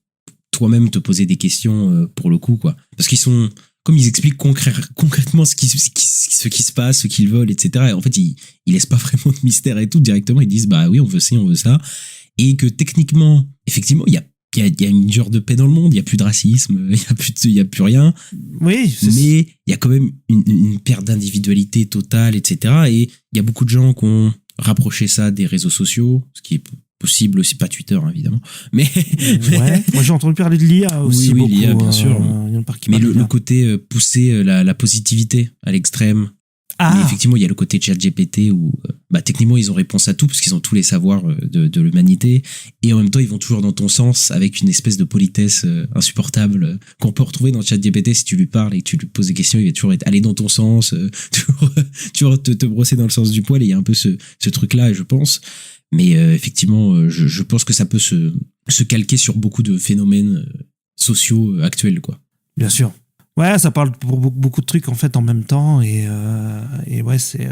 toi-même te poser des questions pour le coup, quoi. Parce qu'ils sont... Comme ils expliquent concrètement ce qui se passe, ce qu'ils veulent, etc. Et en fait, ils laissent pas vraiment de mystère et tout. Directement, ils disent, bah oui, on veut ci, on veut ça. Et que techniquement, effectivement, il y a une genre de paix dans le monde, il y a plus de racisme, il y a plus rien. Oui. Mais il y a quand même une perte d'individualité totale, etc. Et il y a beaucoup de gens qui ont rapproché ça des réseaux sociaux, ce qui est possible aussi, pas Twitter évidemment, mais ouais. Moi j'ai entendu parler de l'IA aussi. Oui, beaucoup, l'IA bien sûr. Mais le côté pousser la positivité à l'extrême. Mais effectivement, il y a le côté ChatGPT où techniquement ils ont réponse à tout parce qu'ils ont tous les savoirs de l'humanité et en même temps ils vont toujours dans ton sens avec une espèce de politesse insupportable qu'on peut retrouver dans ChatGPT. Si tu lui parles et que tu lui poses des questions, il va toujours aller dans ton sens, toujours te brosser dans le sens du poil. Et il y a un peu ce truc là, je pense. Mais effectivement, je pense que ça peut se calquer sur beaucoup de phénomènes sociaux actuels, quoi. Bien sûr. Ouais, ça parle pour beaucoup de trucs en fait en même temps et ouais, c'est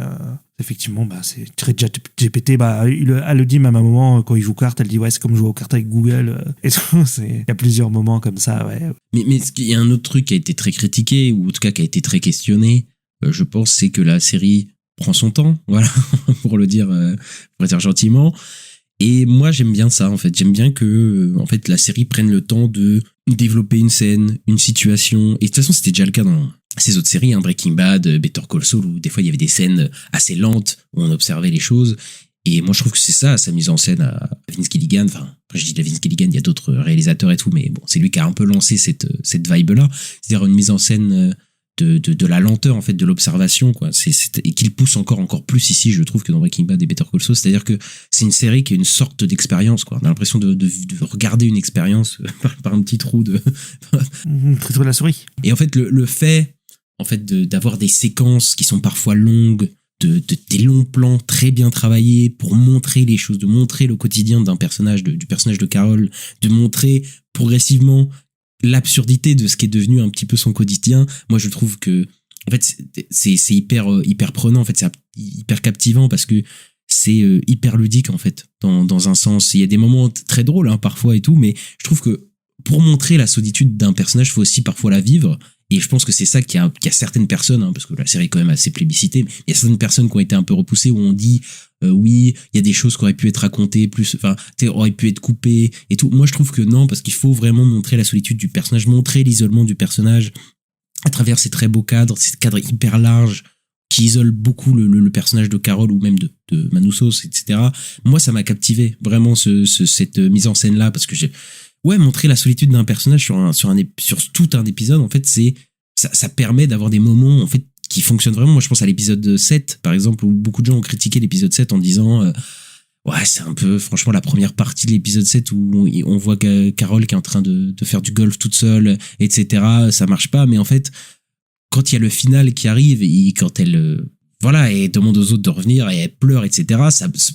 effectivement c'est très GPT. Elle le dit même à un moment quand il joue aux cartes, elle dit ouais, c'est comme jouer aux cartes avec Google et tout. Il y a plusieurs moments comme ça, ouais. Mais il y a un autre truc qui a été très critiqué ou en tout cas qui a été très questionné. Je pense c'est que la série prend son temps, voilà, pour le dire gentiment. Et moi, j'aime bien ça, en fait. J'aime bien que, en fait, la série prenne le temps de développer une scène, une situation. Et de toute façon, c'était déjà le cas dans ces autres séries, Breaking Bad, Better Call Saul, où des fois, il y avait des scènes assez lentes où on observait les choses. Et moi, je trouve que c'est ça, sa mise en scène à Vince Gilligan. Enfin, après, je dis de Vince Gilligan, il y a d'autres réalisateurs et tout, mais bon, c'est lui qui a un peu lancé cette vibe-là. C'est-à-dire une mise en scène de la lenteur, en fait, de l'observation, quoi. Et qu'il pousse encore plus ici, je trouve, que dans Breaking Bad et Better Call Saul. C'est-à-dire que c'est une série qui est une sorte d'expérience, quoi. On a l'impression de regarder une expérience par un petit trou de la souris. Et en fait, le fait, en fait, d'avoir des séquences qui sont parfois longues, des longs plans très bien travaillés pour montrer les choses, de montrer le quotidien d'un personnage, du personnage de Carol, de montrer progressivement l'absurdité de ce qui est devenu un petit peu son quotidien. Moi, je trouve que, en fait, c'est hyper prenant, en fait, c'est hyper captivant parce que c'est hyper ludique, en fait, dans un sens. Il y a des moments très drôles, hein, parfois et tout, mais je trouve que pour montrer la solitude d'un personnage, il faut aussi parfois la vivre. Et je pense que c'est ça qu'il y a certaines personnes, hein, parce que la série est quand même assez plébiscitée, mais il y a certaines personnes qui ont été un peu repoussées, où on dit oui, il y a des choses qui auraient pu être racontées plus, enfin, auraient pu être coupées et tout. Moi, je trouve que non, parce qu'il faut vraiment montrer la solitude du personnage, montrer l'isolement du personnage à travers ces très beaux cadres, ces cadres hyper larges qui isolent beaucoup le personnage de Carol ou même de Manousos, etc. Moi, ça m'a captivé vraiment cette mise en scène là, parce que montrer la solitude d'un personnage sur tout un épisode, en fait, ça permet d'avoir des moments, en fait, qui fonctionnent vraiment. Moi, je pense à l'épisode 7, par exemple, où beaucoup de gens ont critiqué l'épisode 7 en disant c'est un peu, franchement, la première partie de l'épisode 7 où on voit Carol qui est en train de faire du golf toute seule, etc. Ça marche pas, mais en fait, quand il y a le final qui arrive et quand elle et demande aux autres de revenir et elle pleure, etc.,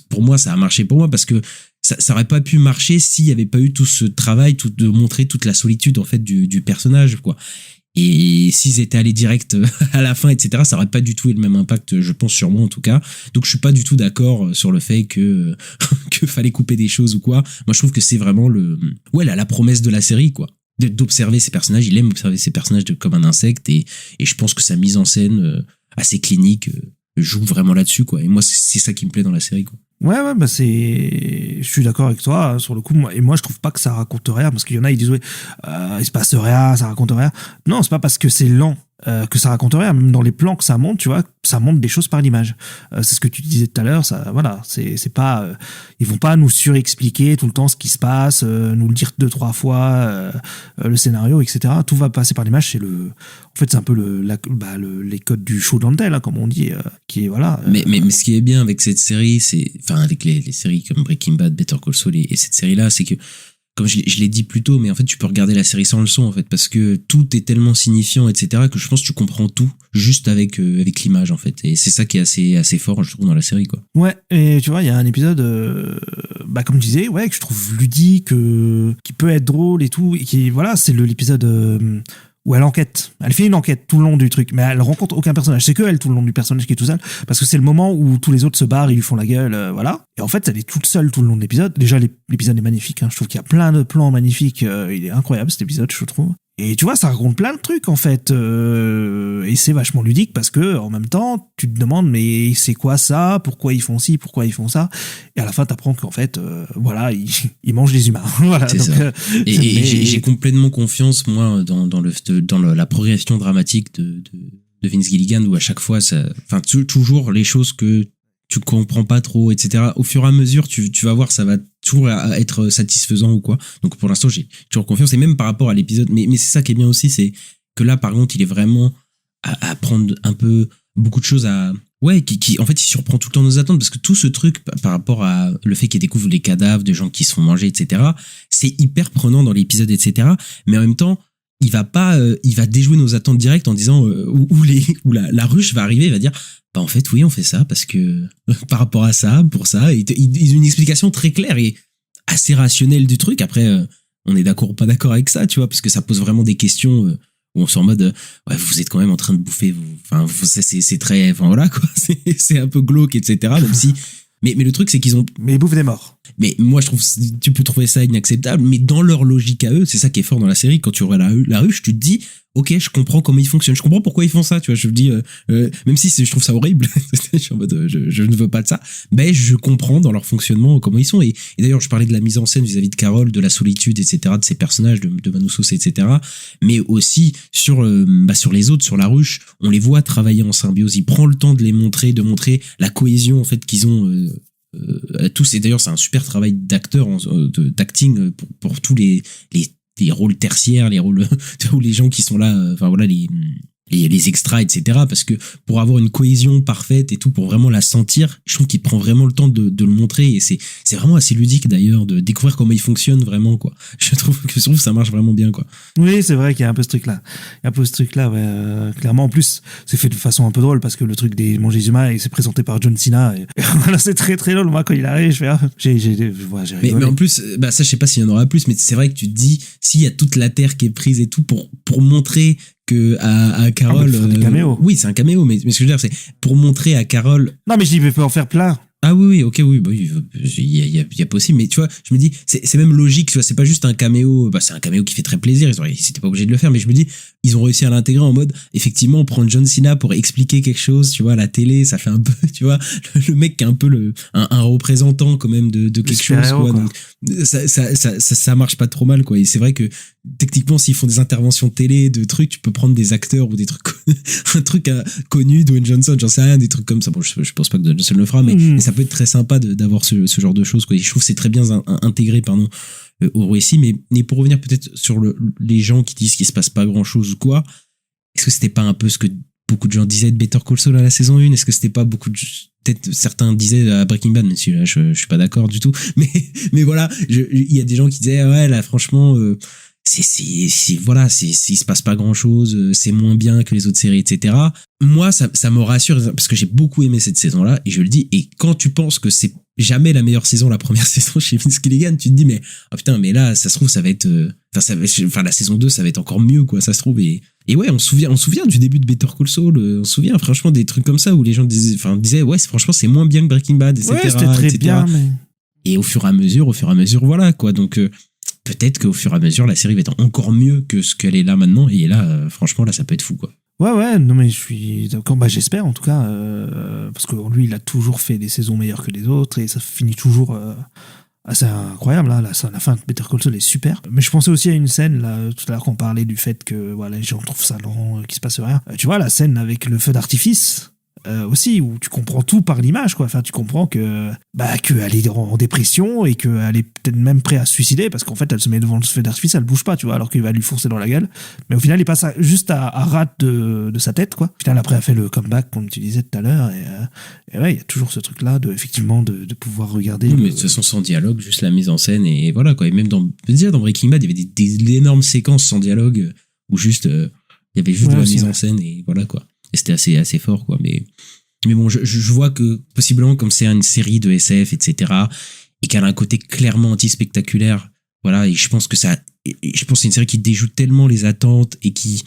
pour moi, ça a marché pour moi, parce que ça aurait pas pu marcher s'il y avait pas eu tout ce travail, de montrer toute la solitude, en fait, du personnage, quoi. Et s'ils étaient allés direct à la fin, etc., ça aurait pas du tout eu le même impact, je pense, sur moi, en tout cas. Donc, je suis pas du tout d'accord sur le fait que fallait couper des choses ou quoi. Moi, je trouve que c'est vraiment la promesse de la série, quoi. D'observer ces personnages. Il aime observer ces personnages comme un insecte, et je pense que sa mise en scène assez clinique joue vraiment là-dessus, quoi. Et moi, c'est ça qui me plaît dans la série, quoi. Ouais, je suis d'accord avec toi, sur le coup, moi je trouve pas que ça raconte rien, parce qu'il y en a, ils disent, il se passe rien, ça raconte rien. Non, c'est pas parce que c'est lent, que ça raconte rien, même dans les plans que ça montre, tu vois, ça montre des choses par l'image. C'est ce que tu disais tout à l'heure, ça, voilà, c'est pas, ils vont pas nous surexpliquer tout le temps ce qui se passe, nous le dire 2-3 fois, le scénario, etc. Tout va passer par l'image, en fait, c'est un peu les codes du show don't tell, hein, comme on dit, qui est, voilà. Mais ce qui est bien avec cette série, avec les séries comme Breaking Bad, Better Call Saul et cette série-là, c'est que, comme je l'ai dit plus tôt, mais en fait, tu peux regarder la série sans le son, en fait, parce que tout est tellement signifiant, etc., que je pense que tu comprends tout juste avec l'image, en fait. Et c'est ça qui est assez fort, je trouve, dans la série, quoi. Ouais, et tu vois, il y a un épisode, comme je disais, que je trouve ludique, qui peut être drôle et tout, et qui, voilà, c'est l'épisode où elle enquête. Elle fait une enquête tout le long du truc, mais elle rencontre aucun personnage. C'est que elle tout le long du personnage qui est tout seul, parce que c'est le moment où tous les autres se barrent, ils lui font la gueule, voilà. Et en fait, elle est toute seule tout le long de l'épisode. Déjà, l'épisode est magnifique, hein. Je trouve qu'il y a plein de plans magnifiques. Il est incroyable, cet épisode, je trouve. Et tu vois, ça raconte plein de trucs, en fait. Et c'est vachement ludique, parce que, en même temps, tu te demandes, mais c'est quoi ça? Pourquoi ils font ci? Pourquoi ils font ça? Et à la fin, t'apprends qu'en fait, ils mangent les humains. Voilà. C'est donc, ça. J'ai complètement confiance, moi, dans la progression dramatique de Vince Gilligan, où à chaque fois, toujours les choses que tu comprends pas trop, etc. Au fur et à mesure, tu vas voir, ça va toujours être satisfaisant ou quoi. Donc pour l'instant, j'ai toujours confiance, et même par rapport à l'épisode. Mais c'est ça qui est bien aussi, c'est que là, par contre, il est vraiment à prendre un peu beaucoup de choses qui en fait, il surprend tout le temps nos attentes, parce que tout ce truc par rapport à le fait qu'il découvre les cadavres de gens qui se font manger, etc., c'est hyper prenant dans l'épisode, etc. Mais en même temps, il va déjouer nos attentes directes en disant où la ruche va arriver, il va dire en fait oui, on fait ça parce que par rapport à ça, pour ça, et ils ont une explication très claire et assez rationnelle du truc. Après, on est d'accord ou pas d'accord avec ça, tu vois, parce que ça pose vraiment des questions où on se en mode vous êtes quand même en train de bouffer, c'est très, voilà quoi, c'est un peu glauque, etc. Même si mais le truc, c'est qu'ils ont... Mais ils bouffent des morts. Mais moi, je trouve, tu peux trouver ça inacceptable, mais dans leur logique à eux, c'est ça qui est fort dans la série. Quand tu regardes la ruche, tu te dis, ok, je comprends comment ils fonctionnent, je comprends pourquoi ils font ça, tu vois. Je me dis, même si je trouve ça horrible, je suis en mode, je ne veux pas de ça, ben je comprends dans leur fonctionnement comment ils sont. Et d'ailleurs, je parlais de la mise en scène vis-à-vis de Carol, de la solitude, etc., de ces personnages, de Manousos, etc., mais aussi sur les autres, sur la ruche, on les voit travailler en symbiose. Il prend le temps de les montrer, de montrer la cohésion en fait qu'ils ont tous, et d'ailleurs c'est un super travail d'acteur, d'acting pour tous les rôles tertiaires, les rôles où les gens qui sont là, enfin voilà, les extras, etc. Parce que pour avoir une cohésion parfaite et tout, pour vraiment la sentir, je trouve qu'il prend vraiment le temps de le montrer, et c'est vraiment assez ludique d'ailleurs de découvrir comment il fonctionne vraiment, quoi. Je trouve que ça marche vraiment bien, quoi. Oui, c'est vrai qu'il y a un peu ce truc-là. Ouais, clairement. En plus, c'est fait de façon un peu drôle parce que le truc des Mangizuma, c'est présenté par John Cena. Et voilà, c'est très très drôle. Moi, quand il arrive, je fais, j'ai rigolé. Mais en plus, ça, je sais pas s'il y en aura plus, mais c'est vrai que tu te dis, s'il y a toute la terre qui est prise et tout pour montrer que à Carol, oui, c'est un caméo, mais ce que je veux dire, c'est pour montrer à Carol. Non, mais je dis, il peut en faire plein. Ah oui, ok, oui, bah, il y a possible, mais tu vois, je me dis, c'est même logique, tu vois, c'est pas juste un caméo, c'est un caméo qui fait très plaisir, ils étaient pas obligés de le faire, mais je me dis, ils ont réussi à l'intégrer en mode, effectivement, prendre John Cena pour expliquer quelque chose, tu vois, à la télé, ça fait un peu, tu vois, le mec qui est un peu un représentant quand même de quelque chose, quoi. Donc, ça marche pas trop mal, quoi. Et c'est vrai que, techniquement, s'ils font des interventions télé, de trucs, tu peux prendre des acteurs ou des trucs, un truc connu, Dwayne Johnson, j'en sais rien, des trucs comme ça. Bon, je pense pas que Dwayne Johnson le fera, mais ça peut être très sympa d'avoir ce genre de choses, quoi. Et je trouve que c'est très bien intégré, au récit. Mais pour revenir peut-être sur les gens qui disent qu'il se passe pas grand chose ou quoi, est-ce que c'était pas un peu ce que beaucoup de gens disaient de Better Call Saul à la saison 1? Est-ce que c'était pas peut-être certains disaient à Breaking Bad, même si là, je suis pas d'accord du tout, mais voilà, il y a des gens qui disaient, ouais, là, franchement, voilà, il se passe pas grand chose, c'est moins bien que les autres séries, etc. Moi, ça me rassure parce que j'ai beaucoup aimé cette saison-là, et je le dis, et quand tu penses que c'est jamais la meilleure saison, la première saison chez Vince Gilligan, tu te dis, mais, oh putain, mais là, ça se trouve, ça va être, la saison 2, ça va être encore mieux, quoi, ça se trouve, et ouais, on se souvient du début de Better Call Saul, on se souvient, franchement, des trucs comme ça où les gens disaient, ouais, franchement, c'est moins bien que Breaking Bad, etc. Ouais, c'était très bien, mais... Et au fur et à mesure, voilà, quoi, donc, peut-être qu'au fur et à mesure, la série va être encore mieux que ce qu'elle est là maintenant. Et là, franchement, là, ça peut être fou, quoi. Ouais, non, mais je suis d'accord. Bah, j'espère, en tout cas, parce que lui, il a toujours fait des saisons meilleures que les autres et ça finit toujours assez incroyable. Là, la fin de Better Call Saul est super. Mais je pensais aussi à une scène, là, tout à l'heure, qu'on parlait du fait que voilà, les gens trouvent ça lent, qu'il se passe rien. Tu vois, la scène avec le feu d'artifice. Aussi, où tu comprends tout par l'image, quoi. Enfin, tu comprends qu'elle est en dépression et qu'elle est peut-être même prête à se suicider parce qu'en fait, elle se met devant le feu d'artifice, elle bouge pas, tu vois, alors qu'il va lui foncer dans la gueule. Mais au final, il passe juste à rate de sa tête, quoi. Au final, après, elle fait le comeback, comme tu disais tout à l'heure, et ouais, il y a toujours ce truc-là effectivement, de pouvoir regarder. Oui, mais de toute façon, sans dialogue, juste la mise en scène, et voilà, quoi. Et même dans Breaking Bad, il y avait des énormes séquences sans dialogue où juste, il y avait juste de la mise en scène, et voilà, quoi. Et c'était assez fort, quoi. Mais bon, je vois que, possiblement, comme c'est une série de SF, etc., et qu'elle a un côté clairement anti-spectaculaire, voilà, et je pense que c'est une série qui déjoue tellement les attentes et qui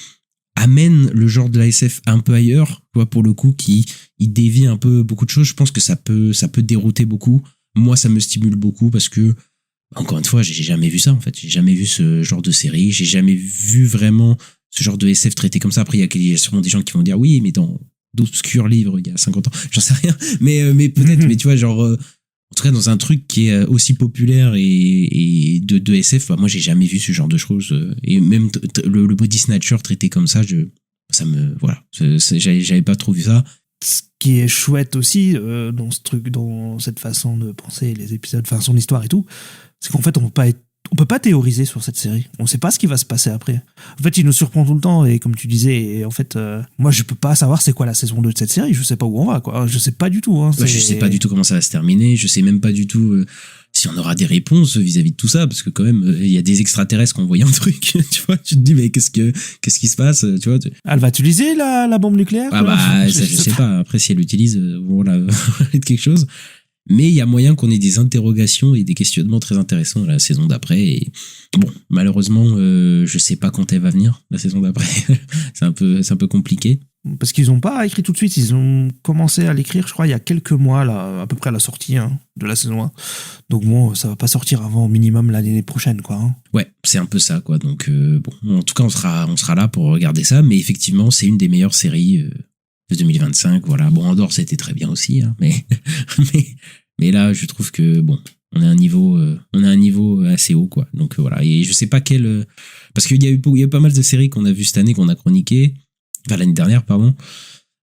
amène le genre de la SF un peu ailleurs, tu vois, pour le coup, il dévie un peu beaucoup de choses. Je pense que ça peut dérouter beaucoup. Moi, ça me stimule beaucoup parce que, encore une fois, j'ai jamais vu ça, en fait. J'ai jamais vu ce genre de série. J'ai jamais vu vraiment ce genre de SF traité comme ça. Après, il y a sûrement des gens qui vont dire, oui, mais dans d'obscurs livres il y a 50 ans, j'en sais rien, mais peut-être, mais tu vois, genre, en tout cas, dans un truc qui est aussi populaire et de SF, moi, j'ai jamais vu ce genre de choses. Et même le body snatcher traité comme ça, j'avais pas trop vu ça. Ce qui est chouette aussi dans ce truc, dans cette façon de penser les épisodes, enfin son histoire et tout, c'est qu'en fait, on peut pas théoriser sur cette série. On sait pas ce qui va se passer après. En fait, il nous surprend tout le temps et comme tu disais, et en fait, moi, je peux pas savoir c'est quoi la saison 2 de cette série. Je sais pas où on va, quoi. Je sais pas du tout. Hein. Je sais pas du tout comment ça va se terminer. Je sais même pas du tout si on aura des réponses vis-à-vis de tout ça, parce que quand même, il y a des extraterrestres qui ont envoyé un truc. Tu vois, tu te dis mais qu'est-ce qui se passe, tu vois. Elle va utiliser la bombe nucléaire. Ah bah ça, je sais pas. Après, si elle l'utilise, voilà, quelque chose. Mais il y a moyen qu'on ait des interrogations et des questionnements très intéressants dans la saison d'après. Et bon, malheureusement, je sais pas quand elle va venir, la saison d'après. c'est un peu compliqué. Parce qu'ils ont pas écrit tout de suite. Ils ont commencé à l'écrire, je crois, il y a quelques mois, là, à peu près à la sortie de la saison 1. Donc bon, ça va pas sortir avant minimum l'année prochaine, quoi. Hein. Ouais, c'est un peu ça, quoi. Donc bon, en tout cas, on sera là pour regarder ça. Mais effectivement, c'est une des meilleures séries de 2025, voilà. Bon, Andorre, c'était très bien aussi, hein, mais là, je trouve que bon, on a un niveau assez haut, quoi. Donc voilà. Et je sais pas parce qu'il y a eu pas mal de séries qu'on a vues cette année, qu'on a chroniquées, enfin l'année dernière, pardon.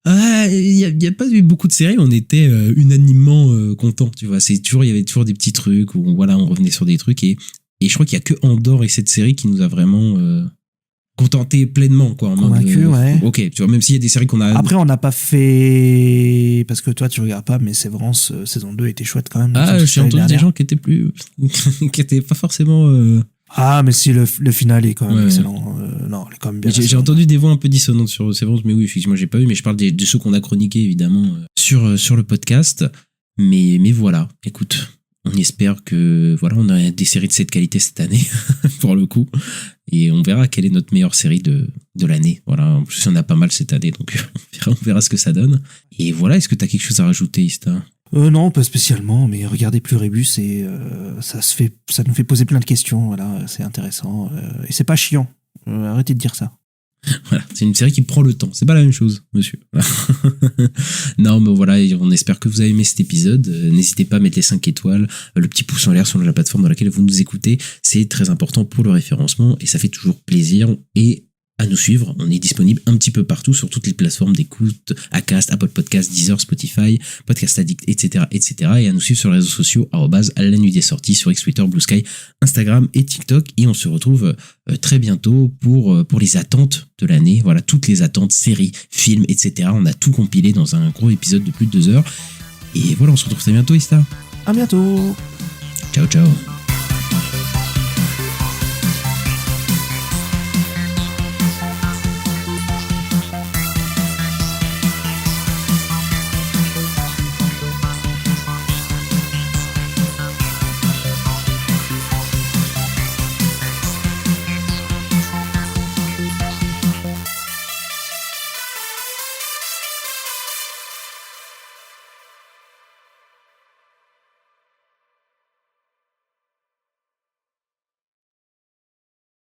Il y a pas eu beaucoup de séries, on était unanimement contents, tu vois. Il y avait toujours des petits trucs où voilà, on revenait sur des trucs et je crois qu'il y a que Andor et cette série qui nous a vraiment contenté pleinement, quoi. Convaincu, ouais. Ok, tu vois, même s'il y a des séries qu'on a. Après, on n'a pas fait, parce que toi, tu regardes pas, mais Sévrance saison 2 était chouette quand même. J'ai entendu des gens qui étaient qui étaient pas forcément. Ah, mais si le final est quand même excellent. Non, il est quand même bien. J'ai entendu des voix un peu dissonantes sur Sévrance, mais oui, effectivement, j'ai pas eu, mais je parle de ceux qu'on a chroniqués évidemment sur le podcast. Mais voilà, écoute, on espère que voilà, on a des séries de cette qualité cette année pour le coup, et on verra quelle est notre meilleure série de l'année. Voilà, en plus il y en a pas mal cette année, donc on verra ce que ça donne. Et voilà, est-ce que tu as quelque chose à rajouter, Ista? Non, pas spécialement, mais regardez Pluribus et ça nous fait poser plein de questions. Voilà, c'est intéressant et c'est pas chiant. Arrêtez de dire ça. Voilà, c'est une série qui prend le temps. C'est pas la même chose, monsieur. Non, mais voilà, on espère que vous avez aimé cet épisode. N'hésitez pas à mettre les 5 étoiles, le petit pouce en l'air sur la plateforme dans laquelle vous nous écoutez. C'est très important pour le référencement et ça fait toujours plaisir. Et à nous suivre, on est disponible un petit peu partout sur toutes les plateformes d'écoute, Acast, Apple Podcasts, Deezer, Spotify, Podcast Addict, etc., etc. Et à nous suivre sur les réseaux sociaux @la nuit des sorties sur X, Twitter, Blue Sky, Instagram et TikTok. Et on se retrouve très bientôt pour les attentes de l'année. Voilà, toutes les attentes, séries, films, etc. On a tout compilé dans un gros épisode de plus de 2 heures. Et voilà, on se retrouve très bientôt, Ista. À bientôt. Ciao, ciao.